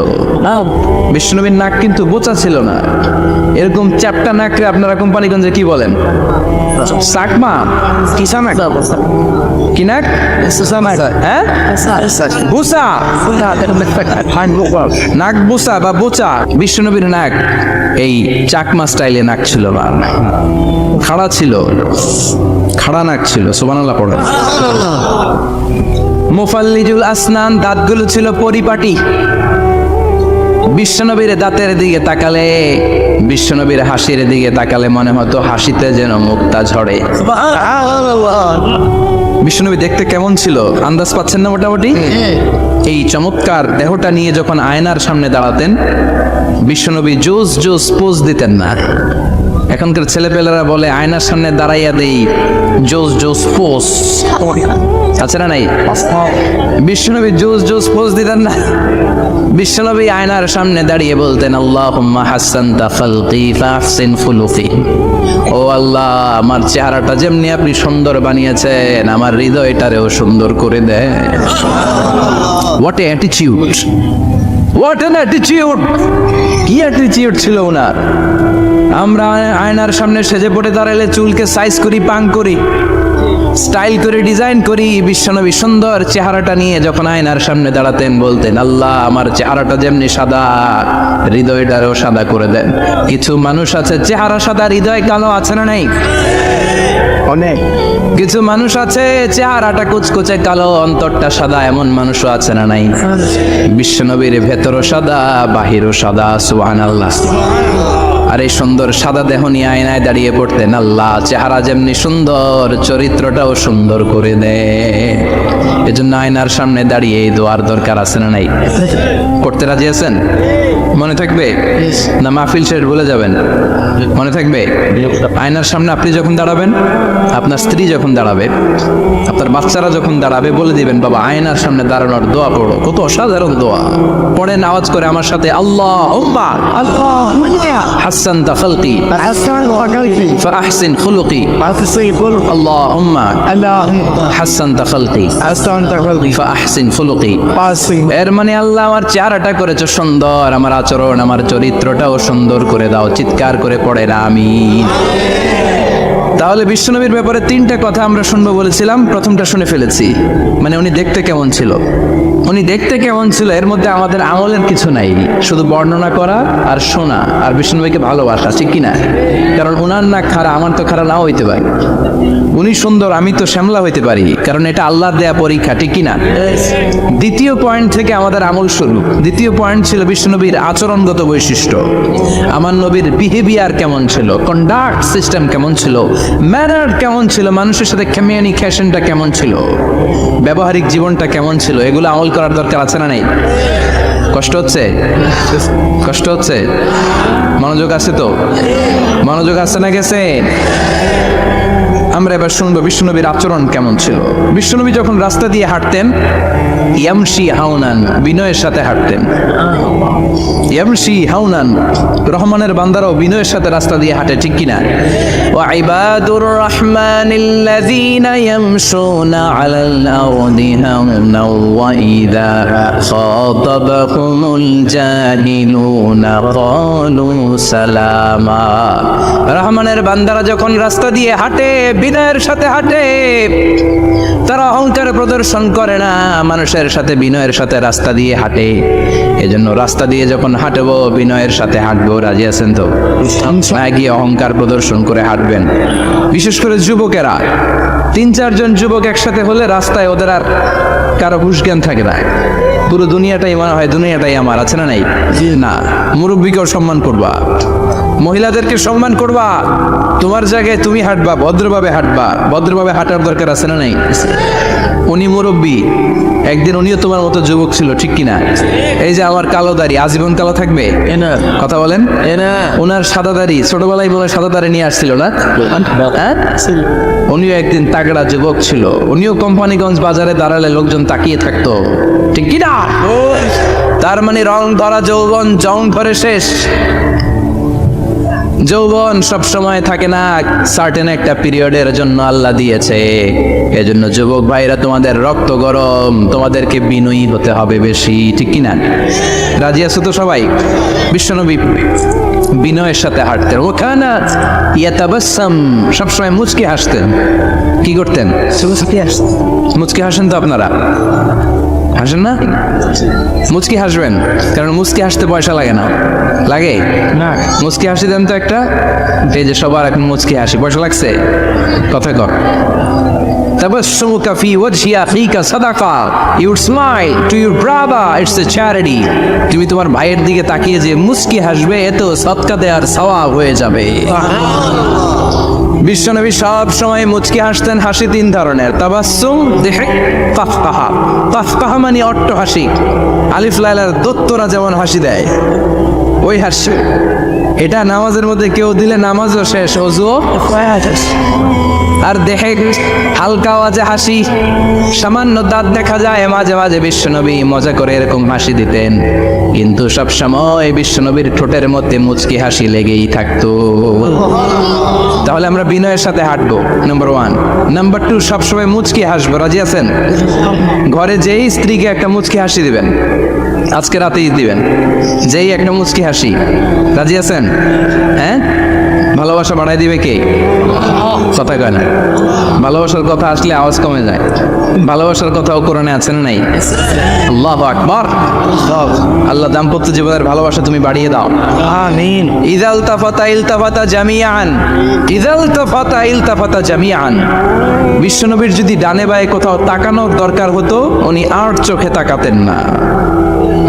বিশ্বনবীর নাক কিন্তু বোচা ছিল না। এরকম চ্যাপটা নাককে আপনারা কোম্পানিগঞ্জে কি বলেন? সাকমা, কিসা নাক, কি নাক? হ্যাঁ, বুসা, নাক বুসা বা বোচা। বিশ্বনবীর নাক এই চাকমা স্টাইলে নাক ছিল না, খাড়া ছিল, খাড়া নাক ছিল। সুবহানাল্লাহ পড়ে। মুফাল্লিজুল আসনান, দাঁতগুলো ছিল পরিপাটি। বিশ্বনবীর দাঁতের দিকে তাকালে, বিশ্বনবীর হাসির দিকে তাকালে মনে হতো হাসিতে যেন মুক্তা ঝরে। বিশ্বনবী দেখতে কেমন ছিল আন্দাজ পাচ্ছেন না মোটামুটি? এই চমৎকার দেহটা নিয়ে যখন আয়নার সামনে দাঁড়াতেন, বিশ্বনবী জোস জোস পোজ দিতেন না। এখনকার ছেলেপেলেরা বলে আয়নার সামনে দাঁড়াইয়া দেই জোস জোস পোজ, আছে না নাই? বিশ্বনবী জোস জোস পোজ দিতেন না। বিশ্বনবী আয়নার সামনে দাঁড়িয়ে বলতেন, আল্লাহুম্মা হাসানতা খালকি ফাহসিন খুলুকি, ও আল্লাহ, আমার চেহারাটা যেমনি আপনি সুন্দর বানিয়েছেন, আমার হৃদয়টারেও সুন্দর করে দেন। What a attitude, what an attitude! কি অ্যাটিটিউড ছিল ওনার! আমরা আয়নার সামনে সেজে পড়ে দাঁড়ালে চুলকে সাইজ করি, পাং করি, স্টাইল করে ডিজাইন করি। বিশ্বনবী সুন্দর চেহারাটা নিয়ে যখন আয়নার সামনে দাঁড়াতেন বলতেন, আল্লাহ, আমার চেহারাটা যেমনি সাদা, হৃদয়টারেও সাদা করে দেন। কিছু মানুষ আছে চেহারা সাদা, হৃদয় কালো, আছে না নাই? অনেক। কিছু মানুষ আছে চেহারাটা কুচকুচে কালো, অন্তরটা সাদা, এমন মানুষও আছে না নাই? বিশ্বনবীর ভেতরও সাদা, বাহিরও সাদা। সুবহানাল্লাহ। আর এই সুন্দর সাদা দেহ নিয়ে আয়নায় দাঁড়িয়ে পড়তেন, আল্লাহ চেহারা যেমনি সুন্দর চরিত্রটাও সুন্দর করে দে। এজন্য আয়নার সামনে দাঁড়িয়ে এই দোয়ার দরকার আছে না নাই? পড়তে রাজি আছেন? মনে থাকবে না মাহফিল শেষ ভুলে যাবেন? মনে থাকবে? আয়নার সামনে আপনি যখন দাঁড়াবেন, আপনার স্ত্রী যখন দাঁড়াবে, আপনার বাচ্চারা যখন দাঁড়াবে, বলে দিবেন বাবা আয়নার সামনে দাঁড়ানোর দোয়া পড়ো। কত অসাধারণ দোয়া! পড়েন আওয়াজ করে আমার সাথে, আল্লাহুম্মা হাসানতা খালকি ফাআহসিন খুলুকি, আল্লাহুম্মা হাসানতা খালকি ফাআহসিন খুলুকি। এর মানে আল্লাহ আমার চেহারাটা করেছো সুন্দর, আমার আচরণ, আমার চরিত্রটাও সুন্দর করে দাও। চিৎকার করে পড়েন আমিন। তাহলে বিশ্বনবীর ব্যাপারে তিনটা কথা আমরা শুনবো বলেছিলাম, প্রথমটা শুনে ফেলেছি। মানে উনি দেখতে কেমন ছিল, উনি দেখতে কেমন ছিল, এর মধ্যে আমাদের আমলের কিছু নাই, শুধু বর্ণনা করা আর শোনা আর বিশ্বনবীকে ভালোবাসা, ঠিক কিনা? কারণ উনার না খাড়া, আমার তো খাড়া নাও হইতে পারে। উনি সুন্দর, আমি তো শ্যামলা হইতে পারি, কারণ এটা আল্লাহর দেয়া পরীক্ষা, ঠিক কিনা? দ্বিতীয় পয়েন্ট থেকে আমাদের আমল শুরু। দ্বিতীয় পয়েন্ট ছিল বিশ্বনবীর আচরণগত বৈশিষ্ট্য। আমার নবীর বিহেভিয়ার কেমন ছিল, কন্ডাক্ট সিস্টেম কেমন ছিল, ম্যানার কেমন ছিল, মানুষের সাথে কমিউনিকেশনটা কেমন ছিল, ব্যবহারিক জীবনটা কেমন ছিল, এগুলো আমল করার দরকার আছে না নাই? কষ্ট হচ্ছে? কষ্ট হচ্ছে? মনোযোগ আছে তো? মনোযোগ আছে না গেছে? আমরা এবার শুনবো বিশ্বনবীর আচরণ কেমন ছিল। বিশ্বনবী যখন রাস্তা দিয়ে হাঁটতেন, ইয়ামশি হাউনান, বিনয়ের সাথে হাঁটতেন। ইয়ামশি হাউনান, রহমানের বান্দারাও বিনয়ের সাথে রাস্তা দিয়ে হাঁটে, ঠিক কিনা? ওয়া ইবাদুর রহমানিল্লাযীনা ইয়ামশুনা আলাল আরদি হাওনান ওয়া ইযা খাতাবাহুমুল জাহিলুনা ক্বালু সালামা। রহমানের বান্দারা যখন রাস্তা দিয়ে হাঁটে, বিনয়ের সাথে হাঁটে, তারা অহংকার প্রদর্শন করে না, মানুষের সাথে বিনয়ের সাথে রাস্তা দিয়ে হাঁটে। এজন্য রাস্তা দিয়ে যখন হাঁটবো বিনয়ের সাথে হাঁটবো। রাজি আছেন তো? না গিয়ে অহংকার প্রদর্শন করে হাঁটবেন। বিশেষ করে যুবকেরা, 3-4 জন যুবক একসাথে হলে রাস্তায় ওদের আর কারো হুঁশ জ্ঞান থাকে না, পুরো দুনিয়াটাই মনে হয় দুনিয়াটাই আমার, আছে না নাই? না, মুরব্বীকেও সম্মান করবা, মহিলাদেরকে সম্মান করবা, তোমার জায়গায় তুমি হাঁটবা, ভদ্রভাবে হাঁটবা। ভদ্রভাবে হাঁটার দরকার আছে না নাই? উনি মুরব্বী, একদিন উনিও তোমার মতো যুবক ছিল, ঠিক কিনা? এই যে আমার কালো দাড়ি আজীবন কালো থাকবে? কথা বলেন। ওনার সাদা দাড়ি ছোটবেলায় বলে সাদা দাড়ি নিয়ে আসছিল না? উনিও একদিন তাগড়া যুবক ছিল, উনিও কোম্পানিগঞ্জ বাজারে দাঁড়ালে লোকজন তাকিয়ে থাকতো, ঠিক কিনা? তার মানে রং ধরা যৌবন জং ধরে শেষ। যৌবন সব সময় থাকে না, সার্টেন একটা পিরিয়ডের জন্য আল্লাহ দিয়েছে। এজন্য যুবক ভাইরা, তোমাদের রক্ত গরম, তোমাদেরকে বিনয়ী হতে হবে বেশি, ঠিক কিনা? রাজি আছো তো সবাই? বিশ্বনবী বিনয়ের সাথে হাঁটতেন। ওখানে ইয়াতাবাসসাম, সবসময় মুচকি হাসতেন। কি করতেন? মুচকি হাসেন তো আপনারা? হাসেন না? মুচকি হাসবেন, কারণ মুচকি হাসতে পয়সা লাগে না। লাগে না? মুচকি হাসি দেন তো একটা। এই যে সবার এখন মুচকি হাসি, পয়সা লাগছে? কথা কর। তাবাসসুমুকা ফি ওয়াজহি আখিকা সাদাকা, you smile to your brother, it's a charity. তুমি তোমার ভাইয়ের দিকে তাকিয়ে যে মুচকি হাসবে, এতো সদকা দেওয়ার সওয়াব হয়ে যাবে। বিশ্বনবী সব সময় মুচকি হাসতেন। হাসি 3 ধরনের, তাবাসসুম, দিহক, কাফকাহা। কাফকাহা মানে অট্ট হাসি, আলিফ লাইলার দত্তরা যেমন হাসি দেয় ওই হাসি। এটা নামাজের মধ্যে কেউ দিলে নামাজও শেষ, ওযুও। আর দেখে হালকা আওয়াজে হাসি, সামান্য দাঁত দেখা যায় মাঝে মাঝে। বিশ্বনবী মজা করে এরকম হাসি দিতেন, কিন্তু সব সময় বিশ্বনবীর ঠোঁটের মধ্যে মুচকি হাসি লেগেই থাকতো। তাহলে আমরা বিনয়ের সাথে হাঁটবো, নাম্বার 1। নাম্বার 2, সবসময় মুচকি হাসবো। রাজি আছেন? ঘরে যেই স্ত্রীকে একটা মুচকি হাসি দিবেন, আজকে রাতেই দিবেন, যেই একটা মুচকি হাসি। রাজি আছেন? হ্যাঁ, ভালোবাসা বাড়াই দিবে কে? কথা কয় না। ভালোবাসার কথা আসলে আওয়াজ কমে যায়। ভালোবাসার কথাও কোরআনে আছে না নাই? আল্লাহু আকবার। আল্লাহ দাম্পত্য জীবনের ভালোবাসা তুমি বাড়িয়ে দাও, আমিন। ইযাল তাফাতা ইলতাফাতা জামিআন, ইযাল তাফাতা ইলতাফাতা জামিআন। বিশ্বনবীর যদি ডানে বায়ে কোথাও তাকানোর দরকার হতো, উনি আর চোখে তাকাতেন না।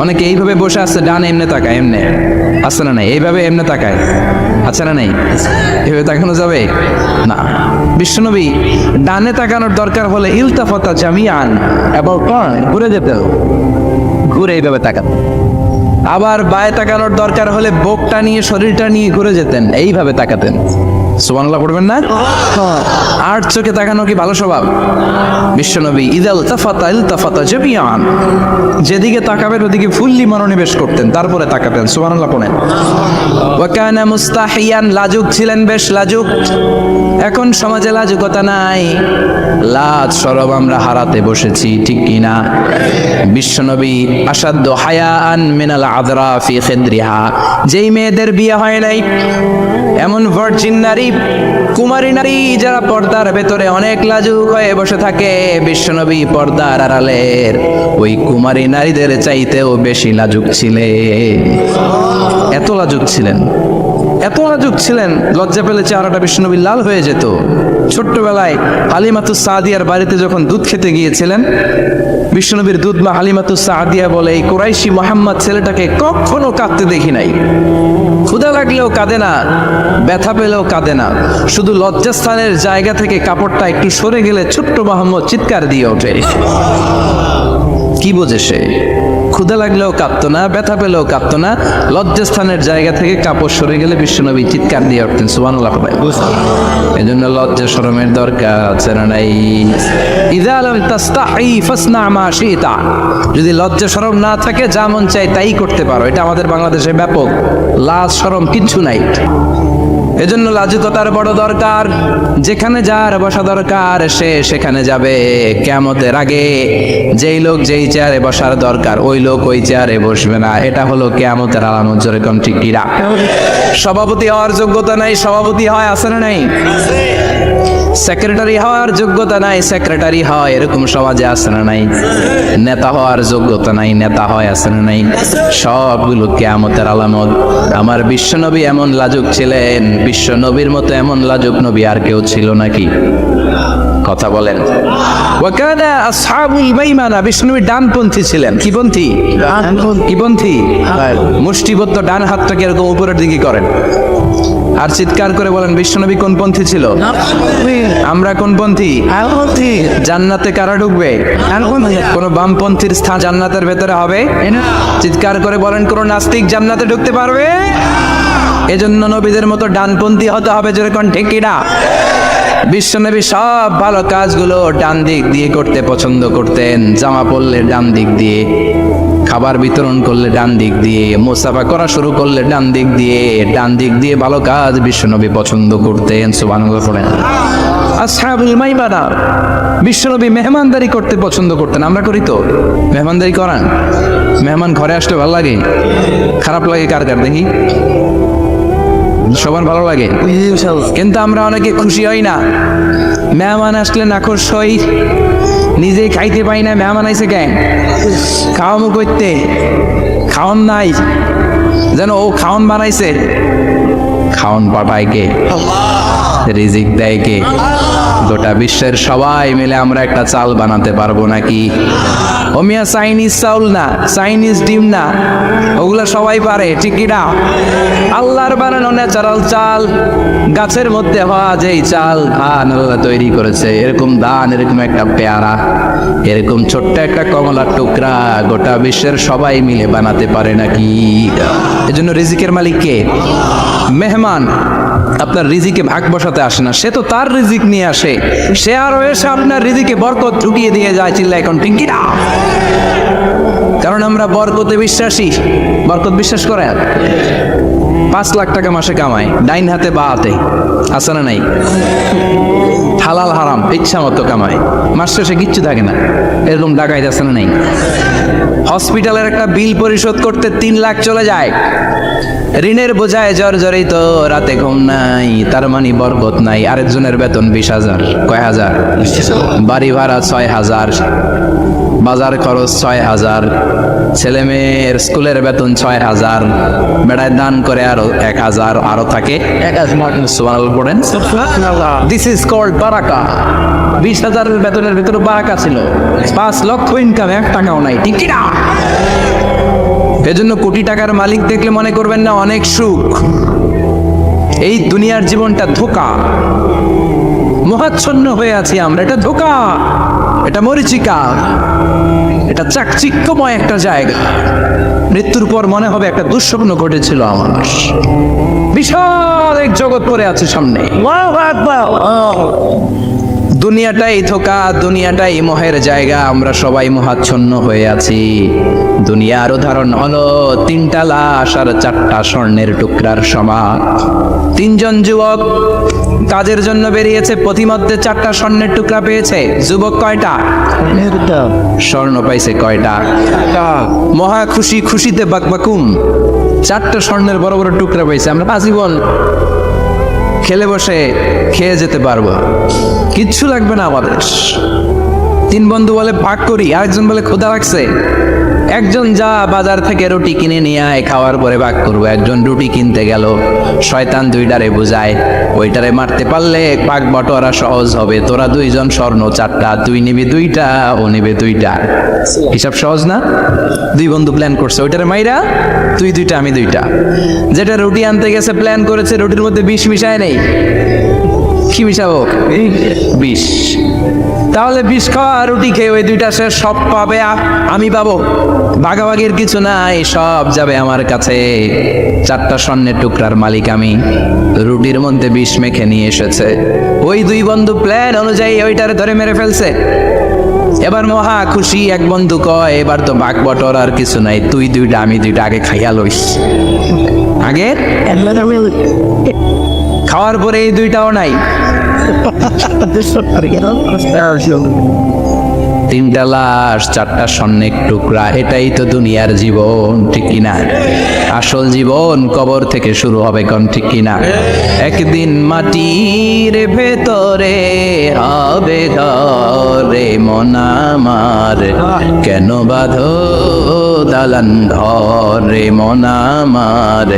অনেকে এইভাবে বসে আছে, ডানে এমনে তাকায়, এমনে আছে না নাই? এইভাবে এমনে তাকায়, আছে না নাই? এভাবে তাকানো যাবে না। বিশ্বনবী ডানে তাকানোর দরকার হলে ইলতাফাতা জামিআন, এবং ঘুরে যেতে, ঘুরে এইভাবে তাকান। আবার বায়ে তাকানোর দরকার হলে বুকটা নিয়ে, শরীরটা নিয়ে ঘুরে যেতেন, এইভাবে তাকাতেন। সুবহানাল্লাহ পড়বেন না? আর চোখে তাকানো কি ভালো স্বভাব? বিশ্বনবী ইদাল তাফাতা ইলতাফাতা জামিআন, যেদিকে তাকাবেন ওদিকে ফুল্লি মনোনিবেশ করতেন, তারপরে তাকাতেন। সুবহানাল্লাহ পড়েন। ওয়া কানা মুস্তাহিয়ান, লাজুক ছিলেন, বেশ লাজুক। এখন সমাজে লাজুকতা নাই, লাজ শরম আমরা হারাতে বসেছি, ঠিক কি না? বিশ্বনবী আসাদ্দু হায়াআন মিনাল আযরা ফি খিদরিহা, যেই মেয়েদের বিয়ে হয় নাই, এমন ভার্জিন নারী, কুমারী নারী যারা পর্দার ভেতরে অনেক লাজুক হয়ে বসে থাকে, বিশ্বনবী পর্দার আড়ালের ওই কুমারী নারীদের চাইতেও বেশি লাজুক ছিলেন। এত লাজুক ছিলেন, এত লাজুক ছিলেন, লজ্জা পেলে চেহারাটা বিশ্বনবী লাল হয়ে যেত। ছোট্টবেলায় হালিমাতুস সাদিয়ার বাড়িতে যখন দুধ খেতে গিয়েছিলেন, বিশ্বনবীর দুধ মা হালিমাতুস সাদিয়া বলে, এই কুরাইশি মুহাম্মদ ছেলেটাকে কখনো কাঁদতে দেখি নাই। ক্ষুধা লাগলেও কাঁদে না, ব্যথা পেলেও কাঁদে না, শুধু লজ্জাস্থানের জায়গা থেকে কাপড়টা একটু সরে গেলে ছোট্ট মুহাম্মদ চিৎকার দিয়ে ওঠে। কি বোঝে সে? ক্ষুধা লাগলেও কাঁদতো না, ব্যথা পেলেও কাঁদতো না, লজ্জাস্থানের জায়গা থেকে কাপড় সরে গেলে বিশ্বনবী চিৎকার দিয়ে উঠতেন। সুবহানাল্লাহ। এই জন্য লজ্জা শরমের দরকার আছে না নাই? ইযা লাম তাস্তাহি ফাসনা মা শিতা, যদি লজ্জা শরম না থাকে যা মন চাই তাই করতে পারো। এটা আমাদের বাংলাদেশে ব্যাপক, লাজ শরম কিচ্ছু নাই। এজন্য লাজুকতার বড় দরকার। যেখানে যার বসা দরকার সে সেখানে যাবে। কিয়ামতের আগে যেই লোক যেই চেয়ারে বসার দরকার ওই লোক ওই চেয়ারে বসবে না। এটা হলো কিয়ামতের আলামত। জোরে কোন ঠিক কিনা? সভাপতি হওয়ার যোগ্যতা নাই, সভাপতি হয়, আছে না নাই? সেক্রেটারি হওয়ার যোগ্যতা নাই, সেক্রেটারি হয়, এরকম সমাজে আছে না নাই? নেতা হওয়ার যোগ্যতা নাই, নেতা হয়, আছে না নাই? সবগুলো কিয়ামতের আলামত। আমার বিশ্বনবী এমন লাজুক ছিলেন, বিশ্বনবীর মতো এমন লাজুক নবী আর কেউ ছিল নাকি? কথা বলেন। ওয়াকানা আসহাবুল মাইমানা, বিষ্ণুবী ডানপন্থী ছিলেন। কি পন্থী? কি পন্থী? মুষ্টিবদ্ধ ডান হাতটাকে এরকম উপরের দিকে করেন আর চিৎকার করে বলেন, বিশ্বনবী কোন পন্থী ছিল? আমরা কোন পন্থী? জান্নাতে কারা ঢুকবে? কোন বামপন্থীর স্থান জান্নাতের ভেতরে হবে? চিৎকার করে বলেন, কোন নাস্তিক জান্নাতে ঢুকতে পারবে? এজন্য নবীদের মতো ডানপন্থী হতে হবে। যেরকম ঠিক কিনা? বিশ্বনবী সব ভালো কাজগুলো ডান দিক দিয়ে করতে পছন্দ করতেন। জামা পরলে ডান দিক দিয়ে, খাবার বিতরণ করলে ডান দিক দিয়ে, মুসাফা করা শুরু করলে ডান দিক দিয়ে, ডান দিক দিয়ে ভালো কাজ বিশ্বনবী পছন্দ করতেন। সুবহানাল্লাহ পড়েন। আসহাবুল মাইমানা, বিশ্বনবী মেহমানদারি করতে পছন্দ করতেন। আমরা করি তো? মেহমানদারি করান? মেহমান ঘরে আসলে ভালো লাগে? খারাপ লাগে কার কার দেখি? সবার ভালো লাগে, কিন্তু আমরা অনেকে খুশি হই না। মেহমান আসলে নাখোশ হই, নিজে খাইতে পাই না। মেহমান আইসে কেন? খাওয়ামু করতে, খাওয়ান নাই যেন ও খাওয়ান বানাইছে। খাওয়ান পাঠায় কে? রিজিক দেয় কে? গোটা বিশ্বের সবাই মিলে আমরা একটা চাল বানাতে পারবো নাকি? ও মিয়া চাইনিজ চাউল না, চাইনিজ ডিম না, ওগুলা সবাই পারে, ঠিক না? আল্লাহর বানানো ন্যাচারাল চাল, গাছের মধ্যে হওয়া যেই চাল, ধান আল্লাহ তৈরি করেছে, এরকম ধান, এরকম একটা পেয়ারা, এরকম ছোট্ট একটা কমলার টুকরা গোটা বিশ্বের সবাই মিলে বানাতে পারে নাকি? এজন্য রিজিকের মালিক কে? মেহমান আপনার রিজিকে ভাগ বসাতে আসে না, সে তো তার রিজিক নিয়ে আসে। সে আরো এসে আপনার রিজিকে বরকত ঢুকিয়ে দিয়ে যায়। চিল্লা এখন ঠিক কিনা? কারণ আমরা বরকতে বিশ্বাসী। বরকত বিশ্বাস করেন? 5 লাখ টাকা মাসে কামায়, ডাইন হাতে বা হাতে, আছে না নাই? হালাল হারাম ইচ্ছা মতো কামায়, মাস শেষে কিচ্ছু থাকে না। এরকম ডাকাই যাচ্ছে না নেই? হসপিটালের একটা বিল পরিশোধ করতে 3 লাখ চলে যায়, ঋণের বোঝায় জর্জরিত, রাতে ঘুম নাই, তার মানে বরকত নাই। আরেকজনের বেতন 20,000, কয় হাজার, বাড়ি ভাড়া 6,000, বাজার খরচ 6,000, ছেলে মেয়ের স্কুলের বেতন 6,000, বেড়ায় দান করে আরো 1,000, আরো থাকে 1,000। সুবহানাল্লাহ পড়েন। দিস ইজ কল্ড বারাকা। 20,000 বেতনের ভিতরে বারাকা ছিল, 5 লক্ষ ইনকাম, 1 টাকাও নাই, ঠিক কি না? এজন্য কোটি টাকার মালিক দেখলে মনে করবেন না অনেক সুখ। এই দুনিয়ার জীবনটা ধোঁকা, মোহাচ্ছন্ন হয়ে আছি আমরা। এটা ধোঁকা, এটা মরিচিকা, এটা চাকচিক্যময় একটা জায়গা। মৃত্যুর পর মনে হবে একটা দুঃস্বপ্ন ঘটেছিল আমার। বিশাল এক জগৎ পড়ে আছে সামনে। দুনিয়াটাই ধোঁকা, দুনিয়াটাই মোহের জায়গা। আমরা সবাই মোহাচ্ছন্ন হয়ে আছি। দুনিয়ার উদাহরণ হলো 3টা লাশ আর 4টা স্বর্ণের টুকরার সমান। 3 জন যুবক কাজের জন্য বেরিয়েছে, প্রতিমধ্যে 4টা স্বর্ণের টুকরা পেয়েছে। যুবক কয়টা? স্বর্ণ পাইছে কয়টা? মহা খুশি, খুশিতে বাকবাকুম। 4টা স্বর্ণের বড় বড় টুকরা পাইছে। আমরা আজীবন খেলে বসে খেয়ে যেতে পারবো, কিচ্ছু লাগবে না আমাদের। 3 বন্ধু বলে ভাগ করি, আরেকজন বলে ক্ষুধা লাগছে। একজন যা বাজার থেকে রুটি কিনে নিয়ে আয়, খাওয়ার পরে ভাগ করবো। একজন রুটি কিনতে গেল, শয়তান 2টারে বুঝায়, ওইটারে মারতে পারলে ভাগ বটোয়ারা সহজ হবে। তোরা 2 জন স্বর্ণ 4টা, তুই নিবি 2টা, ও নিবে 2টা। হিসাব সহজ না? 2 বন্ধু প্ল্যান করছে, ওইটারে মাইরা তুই 2টা, আমি 2টা। যেটা রুটি আনতে গেছে প্ল্যান করেছে, রুটির মধ্যে বিষ মিশায় নেই। কি মিশাবো? বিষ। তাহলে বিষ খাওয়া, রুটি খেয়ে ওই 2টা সে সব পাবে, আমি পাবো। ভাগাভাগির কিছু নাই, সব যাবে আমার কাছে। 4টা স্বর্ণের টুকরার মালিক আমি। রুটির মধ্যে বিষ মেখে নিয়ে এসেছে। ওই 2 বন্ধু প্ল্যান অনুযায়ী ওইটারে ধরে মেরে ফেলছে। এবার মহা খুশি। এক বন্ধু কয়, এবার তো ভাগ বটর আর কিছু নাই, তুই 2টা, আমি 2টা, আগে খাইয়া লইস। আগে খাওয়ার পরে এই 2টাও নাই। 3টা লাশ, 4টা স্বর্ণের টুকরা। এটাই তো দুনিয়ার জীবন, ঠিক কিনা? আসল জীবন কবর থেকে শুরু হবে, কোন ঠিক কিনা? একদিন মাটির ভেতরে হবে ঘরে মন আমার, কেন বাঁধো দালান ঘরে মন আমার,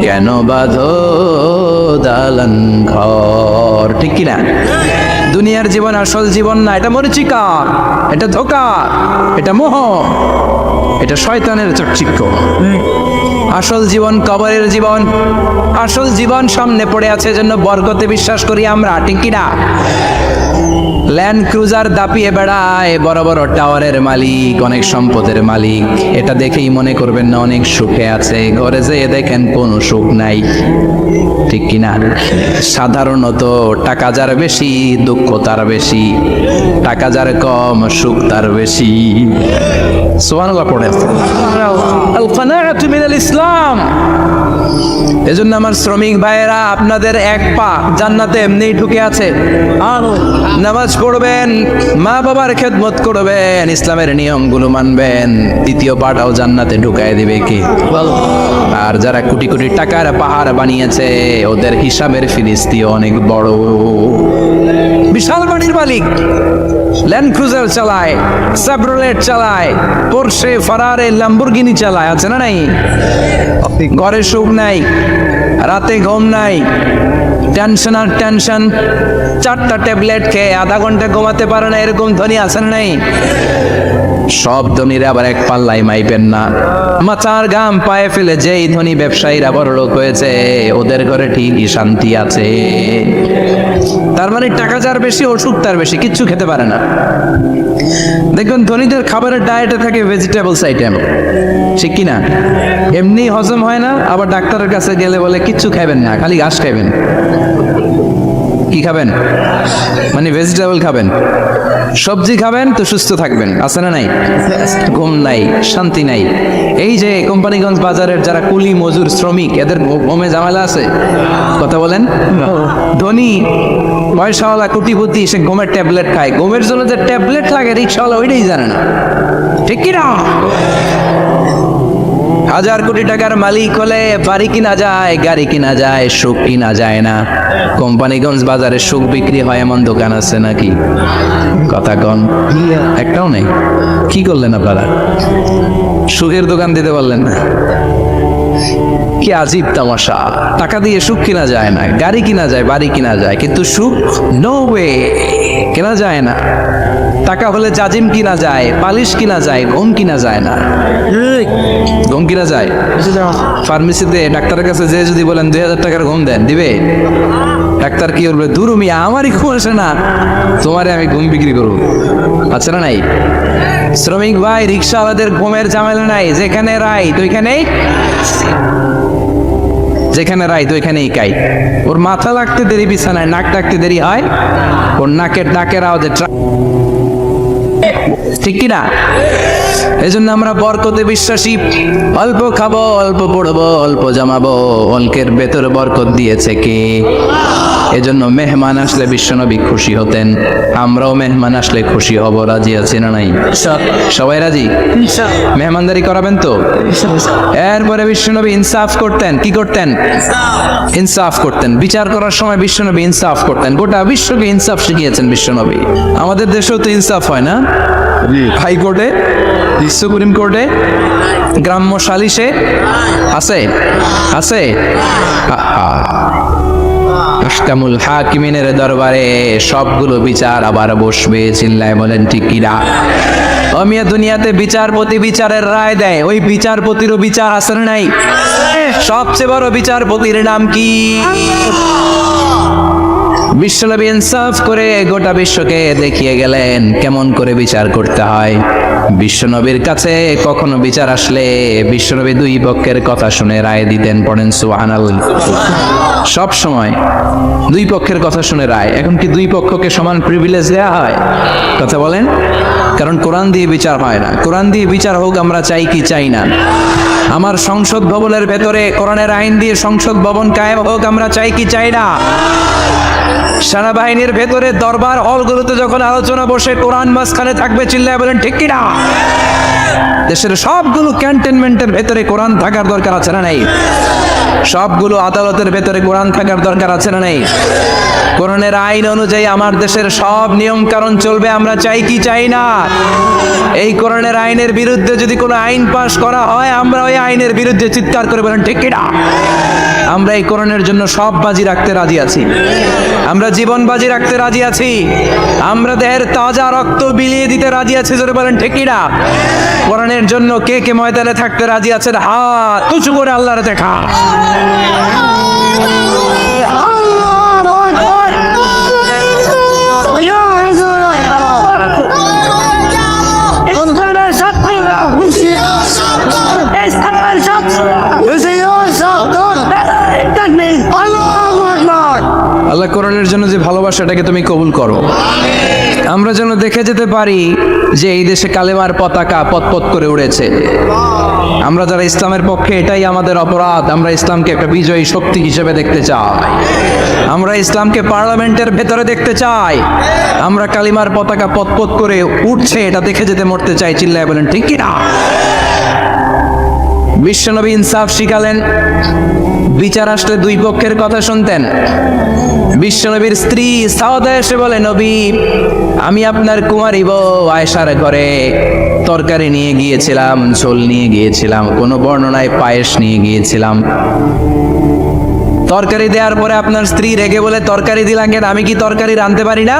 কেন বাঁধো দালান ঘর, ঠিক কিনা? দুনিয়ার জীবন আসল জীবন না, এটা মরিচিকা, এটা ধোঁকা, এটা মোহ, এটা শয়তানের চাকচিক্য। আসল জীবন কবরের জীবন। আসল জীবন সামনে পড়ে আছে, জন্য বরকতে বিশ্বাস করি আমরা, ঠিক কিনা? ল্যান্ড ক্রুজার দাপিয়ে বেড়ায়, বড় বড় টাওয়ারের মালিক, অনেক সম্পদের মালিক। এটা দেখেই মনে করবেন না অনেক সুখে আছে, ঘরে যেয়ে দেখেন কোনো সুখ নাই, ঠিক কিনা? সাধারণত টাকা যার বেশি, দুঃখ তার বেশি। টাকা যার কম, সুখ তার বেশি। সুবহানাল্লাহ পড়ে। আল কানাআতু মিনাল ইসলাম। এজন্য আমার শ্রমিক ভাইয়েরা, আপনাদের 1 পা জান্নাতে এমনিই ঢুকে আছে। নামাজ পড়বেন, মা বাবার খেদমত করবেন, ইসলামের নিয়মগুলো মানবেন, 2য় পাটাও জান্নাতে ঢুকায় দিবে কে? আর যারা কোটি কোটি টাকার পাহাড় বানিয়েছে, ওদের হিসাবের ফিরিস্তি অনেক বড়। বিশাল বাড়ির মালিক, ল্যান্ড ক্রুজার চালায়, সাবরোলেট চালায়, পোরশে, ফারারে, ল্যাম্বরগিনি চালায়, আছে না নাই? ঘরে সুখ নাই, রাতে ঘুম নাই, টেনশন আর টেনশন। 4টা ট্যাবলেট খেয়ে আধা ঘন্টা ঘুমাতে পারে না, এরকম ধনী আছে না নাই? সব ধনীরা আবার এক পাল্লাই মাইপেন না। মাথার ঘাম পায়ে ফেলে যেই ধনী ব্যবসায়ীরা বড়লোক হয়েছে, ওদের ঘরে ঠিকই শান্তি আছে। তার মানে টাকা যার বেশি, অসুখ তার বেশি, কিচ্ছু খেতে পারে না। দেখবেন ধনীদের খাবারের ডায়েটে থাকে ভেজিটেবলস আইটেম, ঠিক কিনা? এমনি হজম হয় না, আবার ডাক্তারের কাছে গেলে বলে কিচ্ছু খাবেন না, খালি ঘাস খাবেন। কি খাবেন? মানে ভেজিটেবল খাবেন। সবজি খাবেন তো সুস্থ থাকবেন, আছে না নাই? ঘুম নাই, শান্তি নাই। এই যে কোম্পানিগঞ্জ বাজারের যারা কুলি মজুর শ্রমিক, এদের ঘুমে ঝামেলা আছে? কথা বলেন। ধনী পয়সাওয়ালা কোটিপতি সে ঘুমের ট্যাবলেট খায়, ঘুমের জন্য যে ট্যাবলেট লাগে রিক্সাওয়ালা ওইটাই জানে না, ঠিক কিনা? হাজার কোটি টাকার মালিক হলে বাড়ি কিনা যায়, গাড়ি কিনা যায়, সুখ কিনা যায় না। কোম্পানিগঞ্জ বাজারে সুখ বিক্রি হয় এমন দোকান আছে নাকি? কথা কন, একটাও নেই। কি করলেন আপনারা? সুখের দোকান দিতে পারলেন না? কি আজীব তামাশা! টাকা দিয়ে সুখ কিনা যায় না, গাড়ি কিনা যায়, বাড়ি কিনা যায়, কিন্তু সুখ নো ওয়ে, কেনা যায় না। টাকা হলে জাজিম কিনা যায়, পালিশ কিনা যায়, ঘুম কিনা যায় না। ঘুম কিনা যায়? ফার্মেসিতে ডাক্তারের কাছে যে যদি বলেন 2000 টাকার ঘুম দেন, দিবে? ডাক্তার কি বলবে? দূর মিয়া, আমারই ঘুম আসে না, তোমারে আমি ঘুম বিক্রি করবো। আচ্ছা না নাই? শ্রমিক ভাই, রিক্সাওয়ালাদের ঘুমের ঝামেলা নাই, যেখানে রাইত ওইখানেই, যেখানে রাইত ওইখানেই কাই। ওর মাথা লাগতে দেরি বিছানায়, নাক ডাকতে দেরি হয়, ওর নাকের ডাকের আওয়াজে, ঠিক কিনা? এই জন্য আমরা বরকতে বিশ্বাসী। অল্প খাবো, অল্প পড়বো, অল্প জমাবো, অল্পের ভেতর বরকত দিয়েছে কে? এজন্য মেহমান আসলে বিশ্বনবী খুশি হতেন, আমরাও মেহমান আসলে খুশি হব। রাজি আছি না নাই? সবাই রাজি? মেহমানদারি করাবেন তো? এরপরে বিশ্বনবী ইনসাফ করতেন। কি করতেন? ইনসাফ করতেন। বিচার করার সময় বিশ্বনবী ইনসাফ করতেন। গোটা বিশ্বকে ইনসাফ শিখিয়েছেন বিশ্বনবী। আমাদের দেশেও তো ইনসাফ হয় না? হাইকোর্টে, সুপ্রিম কোর্টে, গ্রাম্য সালিশে আছে, আছে। আহকামুল হাকিমিনের দরবারে সবগুলো বিচার আবার বসবে। চিল্লায় বলেন ঠিক কিনা? অমিয়া দুনিয়াতে বিচারপতি বিচারের রায় দেয়, ওই বিচারপতিরও বিচার আছে না নাই? সবচেয়ে বড় বিচারপতির নাম কি? বিশ্বনবী ইনসাফ করে গোটা বিশ্বকে দেখিয়ে গেলেন কেমন করে বিচার করতে হয়। বিশ্বনবীর কাছে কখনো বিচার আসলে বিশ্বনবী দুই পক্ষের কথা শুনে রায় দিতেন। পড়েন সুবহানাল্লাহ। সব সময় দুই পক্ষের কথা শুনে রায়। এখন কি দুই পক্ষকে সমান প্রিভিলেজ দেওয়া হয়? কথা বলেন। কারণ কোরআন দিয়ে বিচার হয় না। কোরআন দিয়ে বিচার হোক আমরা চাই কি চাই না? আমার সংসদ ভবনের ভেতরে কোরআনের আইন দিয়ে সংসদ ভবন কায়েম হোক আমরা চাই কি চাই না? সেনাবাহিনীর ভেতরে দরবার হলগুলোতে যখন আলোচনা বসে কোরআন মাঝখানে থাকবে, চিল্লায় বলেন ঠিক কিনা? দেশের সবগুলো ক্যান্টনমেন্টের ভেতরে কোরআন থাকার দরকার আছে না নাই? সবগুলো আদালতের ভেতরে কোরআন থাকার দরকার আছে না নাই? কোরআনের আইন অনুযায়ী আমার দেশের সব নিয়ম কানুন চলবে আমরা চাই কি চাই না? এই কোরআনের আইনের বিরুদ্ধে যদি কোনো আইন পাশ করা হয় আমরা ওই আইনের বিরুদ্ধে চিৎকার করে বলেন ঠিক কিনা? আমরা এই কোরআনের জন্য সব বাজি রাখতে রাজি আছি, আমরা জীবন বাজি রাখতে রাজি আছি, আমরা দেহের তাজা রক্ত বিলিয়ে দিতে রাজি আছি। জোরে বলেন ঠিক কিনা? কোরআনের জন্য কে কে ময়দানে থাকতে রাজি আছেন? হাত উঁচু করে আল্লাহর দেখা। আল্লাহ কোরআনের জন্য যে ভালোবাসাটাকে তুমি কবুল করো। আমরা যেন দেখে যেতে পারি যে এই দেশে কালেমার পতাকা পতপত করে উড়েছে। আমরা যারা ইসলামের পক্ষে, এটাই আমাদের অপরাধ। আমরা ইসলামকে একটা বিজয়ী শক্তি হিসেবে দেখতে চাই। আমরা ইসলামকে পার্লামেন্টের ভেতরে দেখতে চাই। আমরা কালিমার পতাকা পতপত করে উঠছে এটা দেখে যেতে মরতে চাই। চিল্লায় বলেন ঠিক কিনা? বিশ্বনবী ইনসাফ শিখালেন। বিচার আসলে দুই পক্ষের কথা শুনতেন। বিশ্বনবীর স্ত্রী সাওদা এসে বলে, নবী আমি আপনার কুমারী বউ আয়েশার ঘরে তরকারি নিয়ে গিয়েছিলাম, ঝোল নিয়ে গিয়েছিলাম, কোন বর্ণনায় পায়েস নিয়ে গিয়েছিলাম। তরকারি দেওয়ার পরে আপনার স্ত্রী রেগে বলে, তরকারি দিলা কেন? আমি কি তরকারি রাঁধতে পারি না?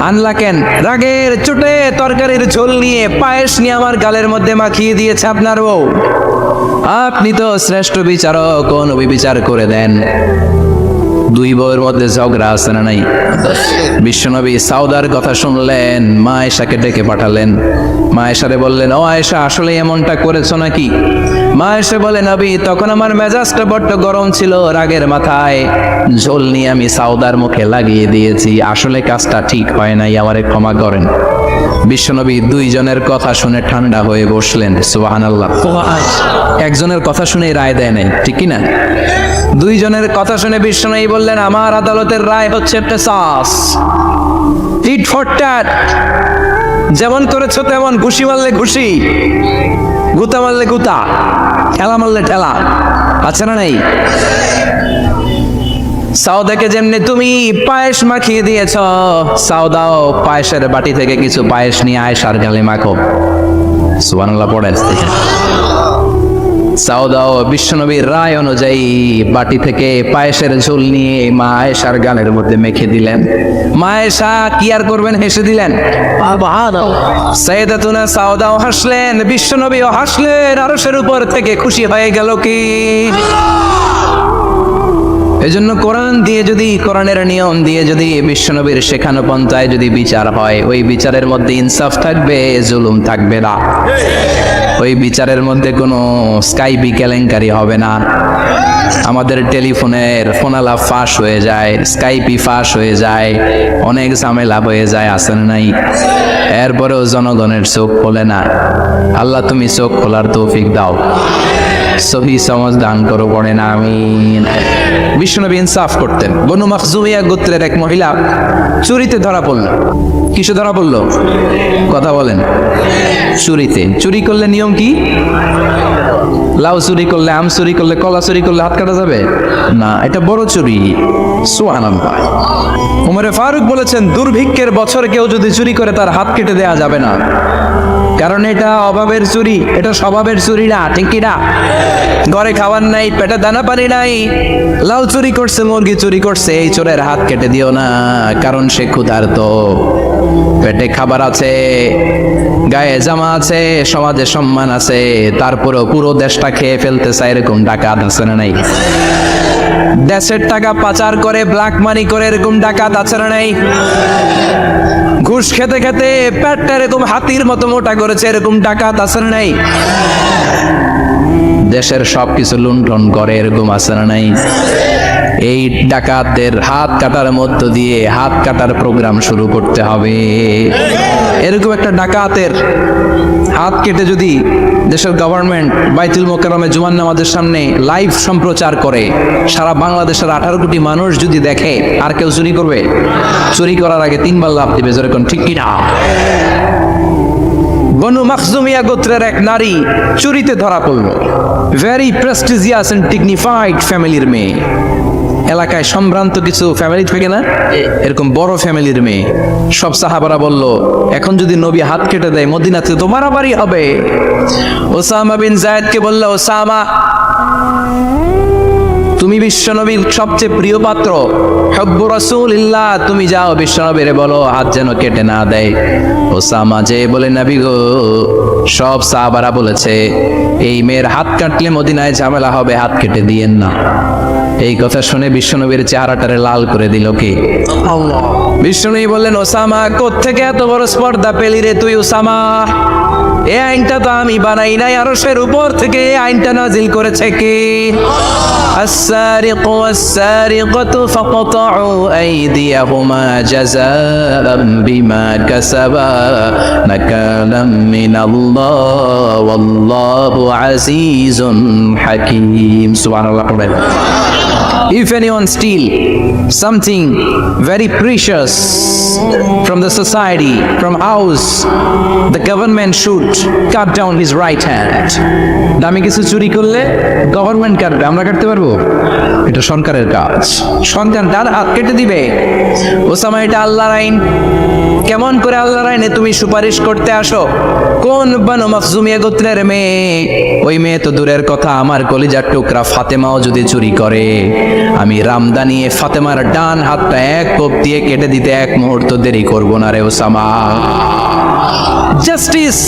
আনলা কেন? রাগের চোটে তরকারির ঝোল নিয়ে পায়েস নিয়ে আমার গালের মধ্যে মাখিয়ে দিয়েছে আপনার বউ। আপনি তো শ্রেষ্ঠ বিচারক, নবী বিচার করে দেন। দুই বউয়ের মধ্যে ঝগড়া আছে না নাই? বিশ্বনবী সাউদার কথা শুনলেন, মা আয়েশাকে ডেকে পাঠালেন। মা আয়েশারে বললেন, ও আয়েশা আসলে এমনটা করেছো নাকি? মা এসে বলে, নবী তখন আমার মেজাজটা বড্ড গরম ছিল, রাগের মাথায় ঝোল নিয়ে আমি সাউদার মুখে লাগিয়ে দিয়েছি, আসলে কাজটা ঠিক হয় নাই, আমারে ক্ষমা করেন। বিশ্বনবী দুইজনের কথা শুনে ঠান্ডা হয়ে বসলেন। সুবহানাল্লাহ। একজনের কথা শুনে রায় দেয় নাই, ঠিক কি না? দুইজনের কথা শুনে বিশ্বনবী বললেন, আমার আদালতের রায় হচ্ছে কিসাস, টিট ফর ট্যাট। যেমন করেছো তেমন, ঘুষি মারলে ঘুষি, গুতা মারলে গুতা, ঠেলা মারলে ঠেলা, আছে না নাই? সাউদাকে যেমনি তুমি পায়েস মাখিয়ে দিয়েছ, সাউদাও পায়েসের বাটি থেকে কিছু পায়েস নিয়ে আয়েশার গালে মাখো। সুবহানাল্লাহ পড়েন। সাউদাও বিশ্বনবীর রায় অনুযায়ী বাটি থেকে পায়েসের ঝোল নিয়ে মা আয়েশার গালের মধ্যে মেখে দিলেন। মা আয়েশা কি আর করবেন, হেসে দিলেন। সাইয়েদাতুনা সাউদাও হাসলেন, বিশ্বনবীও হাসলেন, আরশের উপর থেকে খুশি হয়ে গেল কি। এজন্য কোরআন দিয়ে যদি, কোরআনের নিয়ম দিয়ে যদি, বিশ্বনবীর শেখানো পন্থায় যদি বিচার হয়, ওই বিচারের মধ্যে ইনসাফ থাকবে, জুলুম থাকবে না। ওই বিচারের মধ্যে কোনো স্কাইপি কেলেঙ্কারি হবে না। আমাদের টেলিফোনের ফোনালাপ ফাঁস হয়ে যায়, স্কাইপি ফাঁস হয়ে যায়, অনেক ঝামেলা হয়ে যায়, আসেন নাই? এরপরেও জনগণের চোখ খোলে না। আল্লাহ তুমি চোখ খোলার তৌফিক দাও, সহি সমাজ দান করো, পড়ে না আমিন। বিশ্বনবী ইনসাফ করতেন। বনু মাখজুমিয়া গোত্রের এক মহিলা চুরিতে ধরা পড়ল। কিসে ধরা পড়ল? কথা বলেন। চুরিতে। চুরি করলে নিয়ম কি? লাউ চুরি করলে, আম চুরি করলে, কলা চুরি করলে হাত কাটা যাবে না, এটা বড় চুরি। সুবহানাল্লাহ। ওমরে ফারুক বলেছেন, দুর্ভিক্ষের বছর কেউ যদি চুরি করে তার হাত কেটে দেয়া যাবে না, কারণ এটা অভাবের চুরি, এটা স্বভাবের চুরি না, ঠিক কি না? ঘরে খাবার নাই, পেটে দানা পানি নাই, লাউ চুরি করছে, মুরগি চুরি করছে, এই চোরের হাত কেটে দিও না, কারণ সে ক্ষুধার্ত, পেটে খাবার আছে, গায়ে জামা আছে, সমাজে সম্মান আছে, তারপরেও পুরো দেশটা খেয়ে ফেলতে চায়, এরকম ডাকাত আছে না নাই? দেশের টাকা পাচার করে, ব্ল্যাক মানি করে, এরকম ডাকাত আছে না নাই? ঘুষ খেতে খেতে পেটটা এরকম হাতির মতো মোটা করেছে, এরকম ডাকাত আছে না নাই? দেশের সবকিছু লুণ্ঠন করে, এরকম আছে না নাই? এই ডাকাতদের হাত কাটার মধ্য দিয়ে হাত কাটার প্রোগ্রাম শুরু করতে হবে। এরকম একটা ডাকাতের হাত কেটে যদি দেশের গভর্নমেন্ট বাইতুল মোকাররমে জুমার নামাজের সামনে লাইভ সম্প্রচার করে, সারা বাংলাদেশের 18 কোটি মানুষ যদি দেখে, আর কেউ চুরি করবে? চুরি করার আগে 3 বার লাফ দিবে, যেরকম, ঠিক কিনা? বনু মাখজুমিয়া গোত্রের এক নারী চুরিতে ধরা পড়ল। ভেরি প্রেস্টিজিয়াস এন্ড ডিগনিফাইড ফ্যামিলির মেয়ে। এলাকায় সম্ভ্রান্ত কিছু ফ্যামিলি থাকে না, এরকম বড় ফ্যামিলির মেয়ে। সব সাহাবারা বলল, এখন যদি নবী হাত কেটে দেয় মদিনাতে তো মারামারি হবে। ওসামা বিন যায়েদকে বলল, ওসামা তুমি বিশ্বনবীর সবচেয়ে প্রিয় পাত্র, হব্বু রাসূলিল্লাহ, তুমি যাও বিশ্বনবীরে বলো হাত যেন কেটে না দেয়। ওসামা যে বলে, নবী গো, সব সাহাবারা বলেছে এই মেয়ের হাত কাটলে মদিনায় ঝামেলা হবে, হাত কেটে দিয়েন না। এই কথা শুনে বিশ্বনবীর চেহারাটারে লাল করে দিল কে? আল্লাহ। বিশ্বনবী বললেন, ওসামা কোত্থেকে এত বড় স্পর্ধা পেলি রে তুই ওসামা? এই আইনটা তো আমি বানাই নাই, আরশের উপর থেকে এই আইনটা নাজিল করেছে কে? السارق والسارقة فاقطعوا أيديهما جزاء بما كسبا نكالا من الله والله عزيز حكيم. سبحان الله. If anyone steal something very precious from the society, from house, the government should cut down his right hand. দামি কিছু চুরি করলে গভর্নমেন্ট কাটবে, আমরা কাটতে পারবো? এটা সরকারের কাজ, সরকার তার হাত কেটে দিবে। ওসামা, এটা আল্লাহর আইন। কেমন করে আল্লাহর আইনে তুমি সুপারিশ করতে আসো? কোন বনু মাখজুমিয়া গোত্রের মেয়ে? ওই মেয়ে তো দূরের কথা, আমার কলিজার টুকরা ফাতেমাও যদি চুরি করে, আমি রামদানিয়ে ফাতেমার ডান হাতটা এক কোপ দিয়ে কেটে দিতে এক মুহূর্ত দেরি করব না রে ওসামা। জাস্টিস,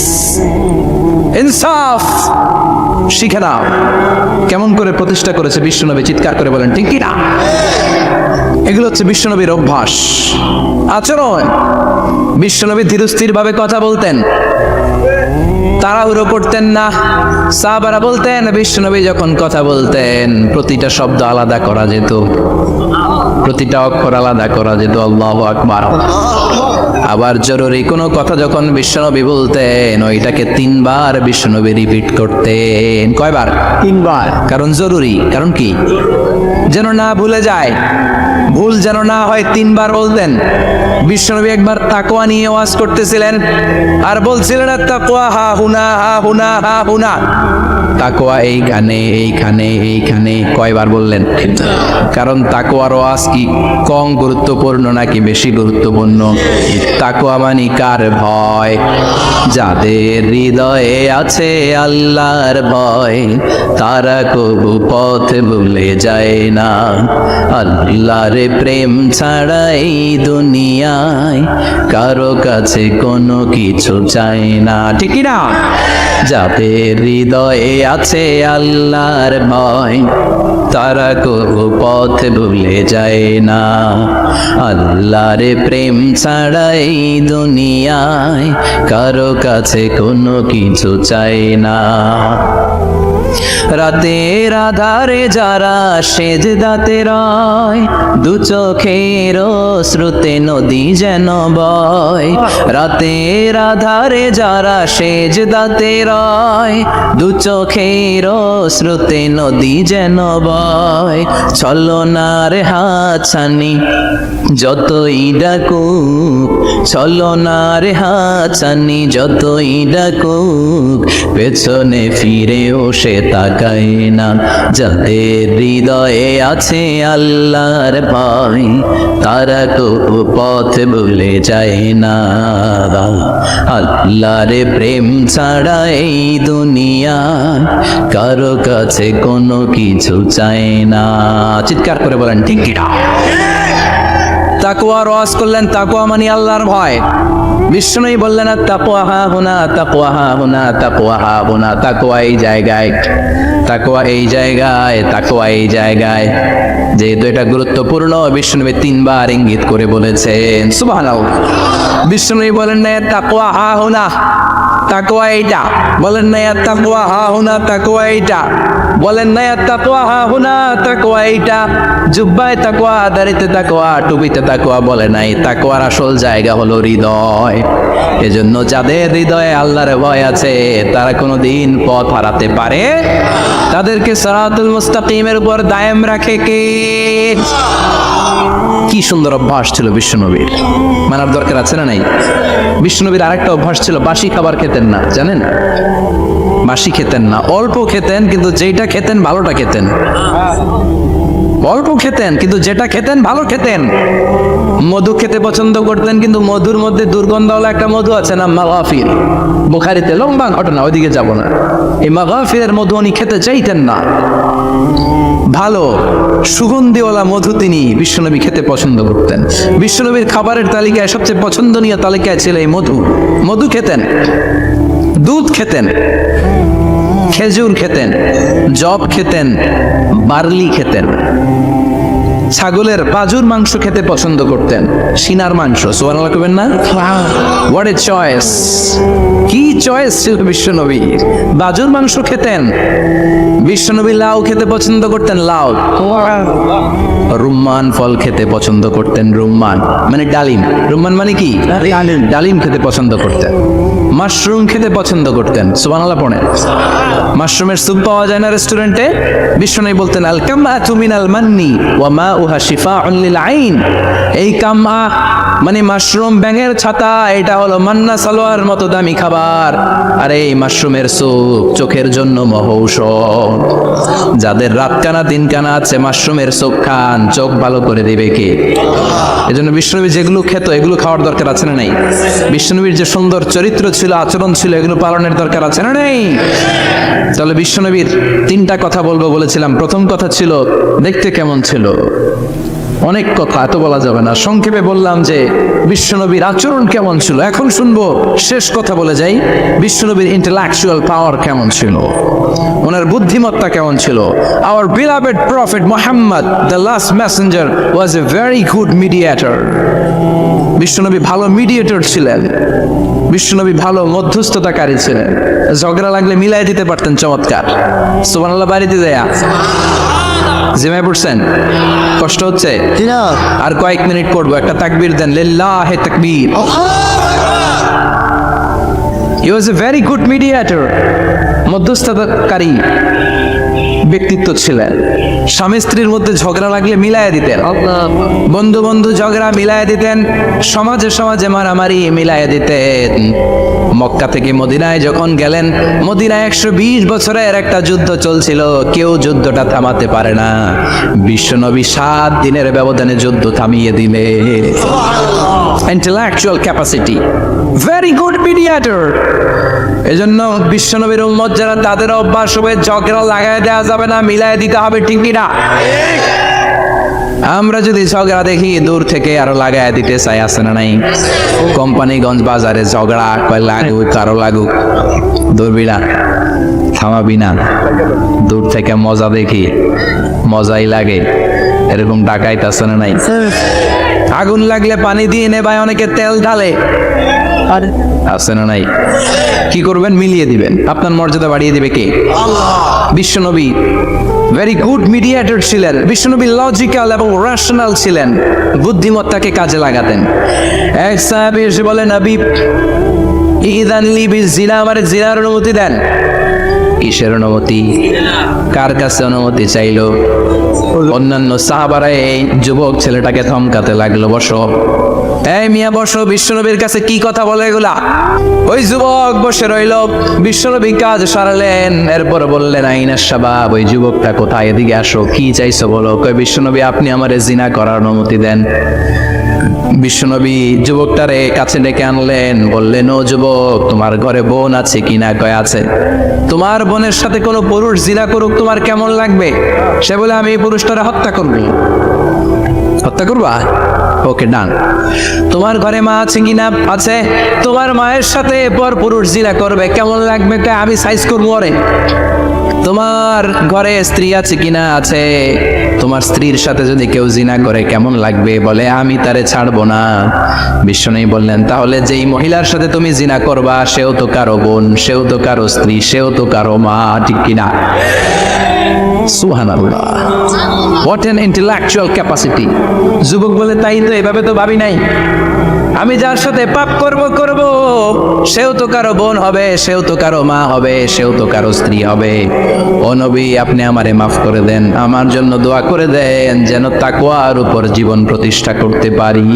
ইনসাফ শিখে নাও। কেমন করে প্রতিষ্ঠা করেছে বিশ্বনবী, চিৎকার করে বলেন, ঠিক কি না? এগুলো হচ্ছে বিশ্বনবীর অভ্যাস, আচরণ। বিশ্বনবী ধীরস্থির ভাবে কথা বলতেন। তাড়াহুড়ো করতেন না। সাহাবারা বলতেন বিশ্বনবী যখন কথা বলতেন প্রতিটা শব্দ আলাদা করা যেত, প্রতিটা অক্ষর আলাদা করা যেত। আল্লাহু আকবার। আবার জরুরি কোনো কথা যখন বিশ্বনবী বলতেন ওইটাকে 3 বার বিশ্বনবী রিপিট করতেন। কয়বার? 3 বার। কারণ জরুরি। কারণ কি? যেন না ভুলে যায়, ভুল যেন না হয় 3 বার বলতেন। বিশ্বনবী একবার তাকওয়া নিয়ে ওয়াজ করতেছিলেন আর বলছিলেন তাকওয়া হা হুনা হা হুনা হা হুনা, তাকওয়া এইখানে এইখানে এইখানে। কয়বার বললেন? কারণ তাকওয়ার ওয়াজ কি কম গুরুত্বপূর্ণ নাকি বেশি গুরুত্বপূর্ণ? তাকওয়া মানে কার ভয়? যাদের হৃদয়ে আছে আল্লাহর ভয় তারা কবু পথ ভুলে যায় না। আল্লাহর প্রেম ছাড়া এই দুনিয়ায় কারো কাছে কোনো কিছু চায় না, ঠিক না? যাদের হৃদয়ে আছে আল্লাহর ভয় তারা কবু পথ ভুলে যায় না। আল্লাহর প্রেম ছাড়া এই দুনিয়ায় কারো কাছে কোনো কিছু চায় না। রাতের আধারে যারা সেজদাতে রয় দু চোখের শ্রুতে নদী যেন বয়। রাতের আধারে যারা সেজদাতে রয় দু চোখের শ্রুতে নদী যেন বয়। ছলনার হাতছানি যতই ডাকুক, ছলনার হাতছানি যতই ডাকুক পেছনে ফিরেও সে তাকায় না। যাদের হৃদয়ে আছে আল্লাহর ভয় তারা তো পথ ভুলে যায় না। আল্লাহর প্রেম ছাড়া এই দুনিয়া কারো কাছে কোনো কিছু চায় না। চিৎকার করে বলেন ঠিক কিনা? তাকওয়ার ওয়াজ করলেন, তাকওয়া মানে আল্লাহর ভয়। বিষ্ণুই বললেন তাকওয়া হা হুনা তাকওয়া হা হুনা তাকওয়া হা হুনা, তাকওয়া এই জায়গায়, তাকওয়া এই জায়গায়, তাকওয়া এই জায়গায়। যেহেতু এটা গুরুত্বপূর্ণ বিষ্ণুনবী 3 বার ইঙ্গিত করে বলেছেন। সুবহানাল্লাহ। বিষ্ণুনবী বলেন না তাকওয়া হা হুনা, তাকওয়া এইটা। বলেন না তাকওয়া হা হুনা, তাকওয়া এইটা। বলেন না তাকওয়া হা হুনা, তাকওয়া এইটা। জুব্বায় তাকওয়া, দাড়িতে তাকওয়া, টুপিতে তাকওয়া বলে নাই। তাকওয়ার আসল জায়গা হলো হৃদয়। এজন্য যাদের হৃদয়ে আল্লাহর ভয় আছে তারা কোনোদিন পথ হারাতে পারে, তাদেরকে সিরাতুল মুস্তাকিমের উপর দায়েম রাখে কে? কি সুন্দর অভ্যাস ছিল বিশ্বনবীর, মানার দরকার আছে না নাই? বিশ্বনবীর আরেকটা অভ্যাস ছিল, বাসি খাবার খেতেন না, জানেন? বাসি খেতেন না, অল্প খেতেন কিন্তু যেটা খেতেন ভালোটা খেতেন। অল্প খেতেন কিন্তু যেটা খেতেন ভালো খেতেন। মধু খেতে পছন্দ করতেন কিন্তু মধুর মধ্যে দুর্গন্ধওয়ালা একটা মধু আছে না, মাগাফির। বুখারীতে লম্বা ঘটনা, ওইদিকে যাব না। এই মাগাফিরের মধু উনি খেতে চাইতেন না। ভালো সুগন্ধিওয়ালা মধু তিনি বিশ্বনবী খেতে পছন্দ করতেন। বিশ্বনবীর খাবারের তালিকায় সবচেয়ে পছন্দনীয় তালিকায় ছিল এই মধু। মধু খেতেন, দুধ খেতেন, খেজুর খেতেন, জব খেতেন, বার্লি খেতেন, ছাগলের বাজুর মাংস খেতে পছন্দ করতেন, সিনার মাংস। সুবহানাল্লাহ কইবেন না? What a choice! কি চয়েস ছিল বিশ্বনবীর! বাজুর মাংস খেতেন। বিশ্বনবী লাউ খেতে পছন্দ করতেন, লাউ। রুম্মান ফল খেতে পছন্দ করতেন, রুম্মান মানে ডালিম। রুম্মান মানে কি? ডালিম খেতে পছন্দ করতেন। মাশরুম খেতে পছন্দ করতেন। সুবহানাল্লাহ পড়েন। মাশরুমের স্যুপ পাওয়া যায় না রেস্টুরেন্টে? বিশ্বনবী বলতেন আল কামআতু মিনাল মান্নি ওয়া মাউহা শিফাউন লিল আইন। এই কামআ মানে মাশরুম, ব্যাঙের ছাতা, এটা হলো মান্না সালোয়ার মতো দামি খাবার। আর এই মাশরুমের স্যুপ চোখের জন্য মহৌষধ। যাদের রাত কানা দিন কানা আছে মাশরুমের স্যুপ খান, চোখ ভালো করে দিবে কে? এজন্য বিশ্বনবী যেগুলো খেত এগুলো খাওয়ার দরকার আছে না নাই? বিশ্বনবীর যে সুন্দর চরিত্র ছিল, আচরণ ছিল, এগুলো পালনের দরকার আছে না নাই? তাহলে বিশ্বনবীর 3টা কথা বলবো বলেছিলাম। প্রথম কথা ছিল দেখতে কেমন ছিল। অনেক কথা, এত বলা যাবে না। সংক্ষেপে বললাম যে বিশ্বনবীর আচরণ কেমন ছিল। এখন শুনবো, শেষ কথা বলে যাই, বিশ্বনবীর ইন্টেলেকচুয়াল পাওয়ার কেমন ছিল, ওনার বুদ্ধিমত্তা কেমন ছিল। Our beloved prophet Muhammad, the last messenger, was a very good mediator. বিশ্বনবী ভালো মিডিয়েটর ছিলেন। বিশ্বনবী ভালো মধ্যস্থতাকারী ছিলেন, ঝগড়া লাগলে মিলাই দিতে পারতেন চমৎকার। সুবহানাল্লাহ বাড়িতে দেয়া জিমায় পড়ছেন, কষ্ট হচ্ছে? আর কয়েক মিনিট পড়বো, একটা তাকবীর দেন, লিল্লাহি তাকবীর। He was a very good mediator, মধ্যস্থতাকারী ব্যক্তিত্ব ছিলেন। স্বামী স্ত্রীর মধ্যে ঝগড়া লাগলে মিলাইয়া দিতেন, বন্ধু বন্ধু ঝগড়া মিলাইয়া দিতেন, সমাজে সমাজে মারামারি মিলাইয়া দিতেন। মক্কা থেকে মদিনায় যখন গেলেন, মদিনায় 120 বছরের একটা যুদ্ধ চলছিল, কেউ যুদ্ধটা থামাতে পারে না। বিশ্বনবী 7 দিনের ব্যবধানে যুদ্ধ থামিয়ে দিলে। Intellectual capacity, very good mediator. এজন্য বিশ্বনবীর উম্মত যারা, তাদের অভ্যাস হবে ঝগড়া লাগাই দেওয়া যাবে না, মিলাই দিতে হবে, ঠিক কিনা? আমরা যদি ঝগড়া দেখি দূর থেকে আরো লাগাই দিতে চাই, আছে না নাই? কোম্পানিগঞ্জ বাজারে ঝগড়া, কয় লাগুক কারো লাগুক, দূরবি না, থামাবি না, দূর থেকে মজা দেখি, মজাই লাগে, এরকম ডাকাইত আছে না নাই? আগুন লাগলে পানি দিয়ে নেবায়, অনেকে তেল ঢালে, আছে না নাই? কি করবেন? মিলিয়ে দিবেন। আপনার মর্যাদা বাড়িয়ে দিবে কে? বিশ্বনবী ভেরি গুড মিডিয়েটর ছিলেন। বিশ্বনবী লজিক্যাল এবং রেশনাল ছিলেন, বুদ্ধিমত্তাকে কাজে লাগাতেন। এক সাহাবী এসে বলে, নবী ইদান লি বিজিনা, আমার জিনার অনুমতি দেন। কিসের অনুমতি? কার কাছে অনুমতি চাইলো? অন্যান্য সাহাবারা এই যুবক ছেলেটাকে ধমকাতে লাগলো, বসো, এই মিয়া বসো, বিশ্বনবীর কাছে কি কথা বলে এগুলা? ওই যুবক বসে রইল, বিশ্বনবী কাজ সারালেন, এরপর বললেন, আইনা শাবাব, ওই যুবকটা কোথায়, এদিকে আসো, কি চাইছো বলো। কই, বিশ্বনবী আপনি আমারে জিনা করার অনুমতি দেন। বিশ্বনবী যুবকটারে কাছে ডেকে আনলেন, বললেন, ও যুবক, তোমার ঘরে বোন আছে কিনা? কয় আছে। তোমার বোনের সাথে কোনো পুরুষ জিনা করুক, তোমার কেমন লাগবে? সে বলে, আমি এই পুরুষটারে হত্যা করব। হত্যা করবা? ওকে, ডান। তোমার ঘরে মা আছে কিনা? আছে। তোমার মায়ের সাথে পর পুরুষ জিনা করবে, কেমন লাগবে? আমি সাইজ করবো ওরে। তোমার ঘরে স্ত্রী আছে কিনা? আছে। তোমার স্ত্রীর সাথে যদি কেউ জিনা করে কেমন লাগবে? বলে, আমি তারে ছাড়বো না। বিশ্বনবী বললেন, তাহলে যেই মহিলার সাথে তুমি জিনা করবা, সেও তো কারো বোন, সেও তো কারো স্ত্রী, সেও তো কারো মা, ঠিক কিনা? সুবহানাল্লাহ, হোয়াট অ্যান ইন্টেলেকচুয়াল ক্যাপাসিটি। যুবক বলে, তাই তো, এভাবে তো ভাবি নাই। আমি যার সাথে পাপ করব, সেও তো কারো বোন হবে, সেও তো কারো মা হবে, সেও তো কারো স্ত্রী হবে। ও নবী, আপনি আমারে মাফ করে দেন, আমার জন্য দোয়া করে দেন, যেন তাকওয়ার উপর জীবন প্রতিষ্ঠা করতে পারি।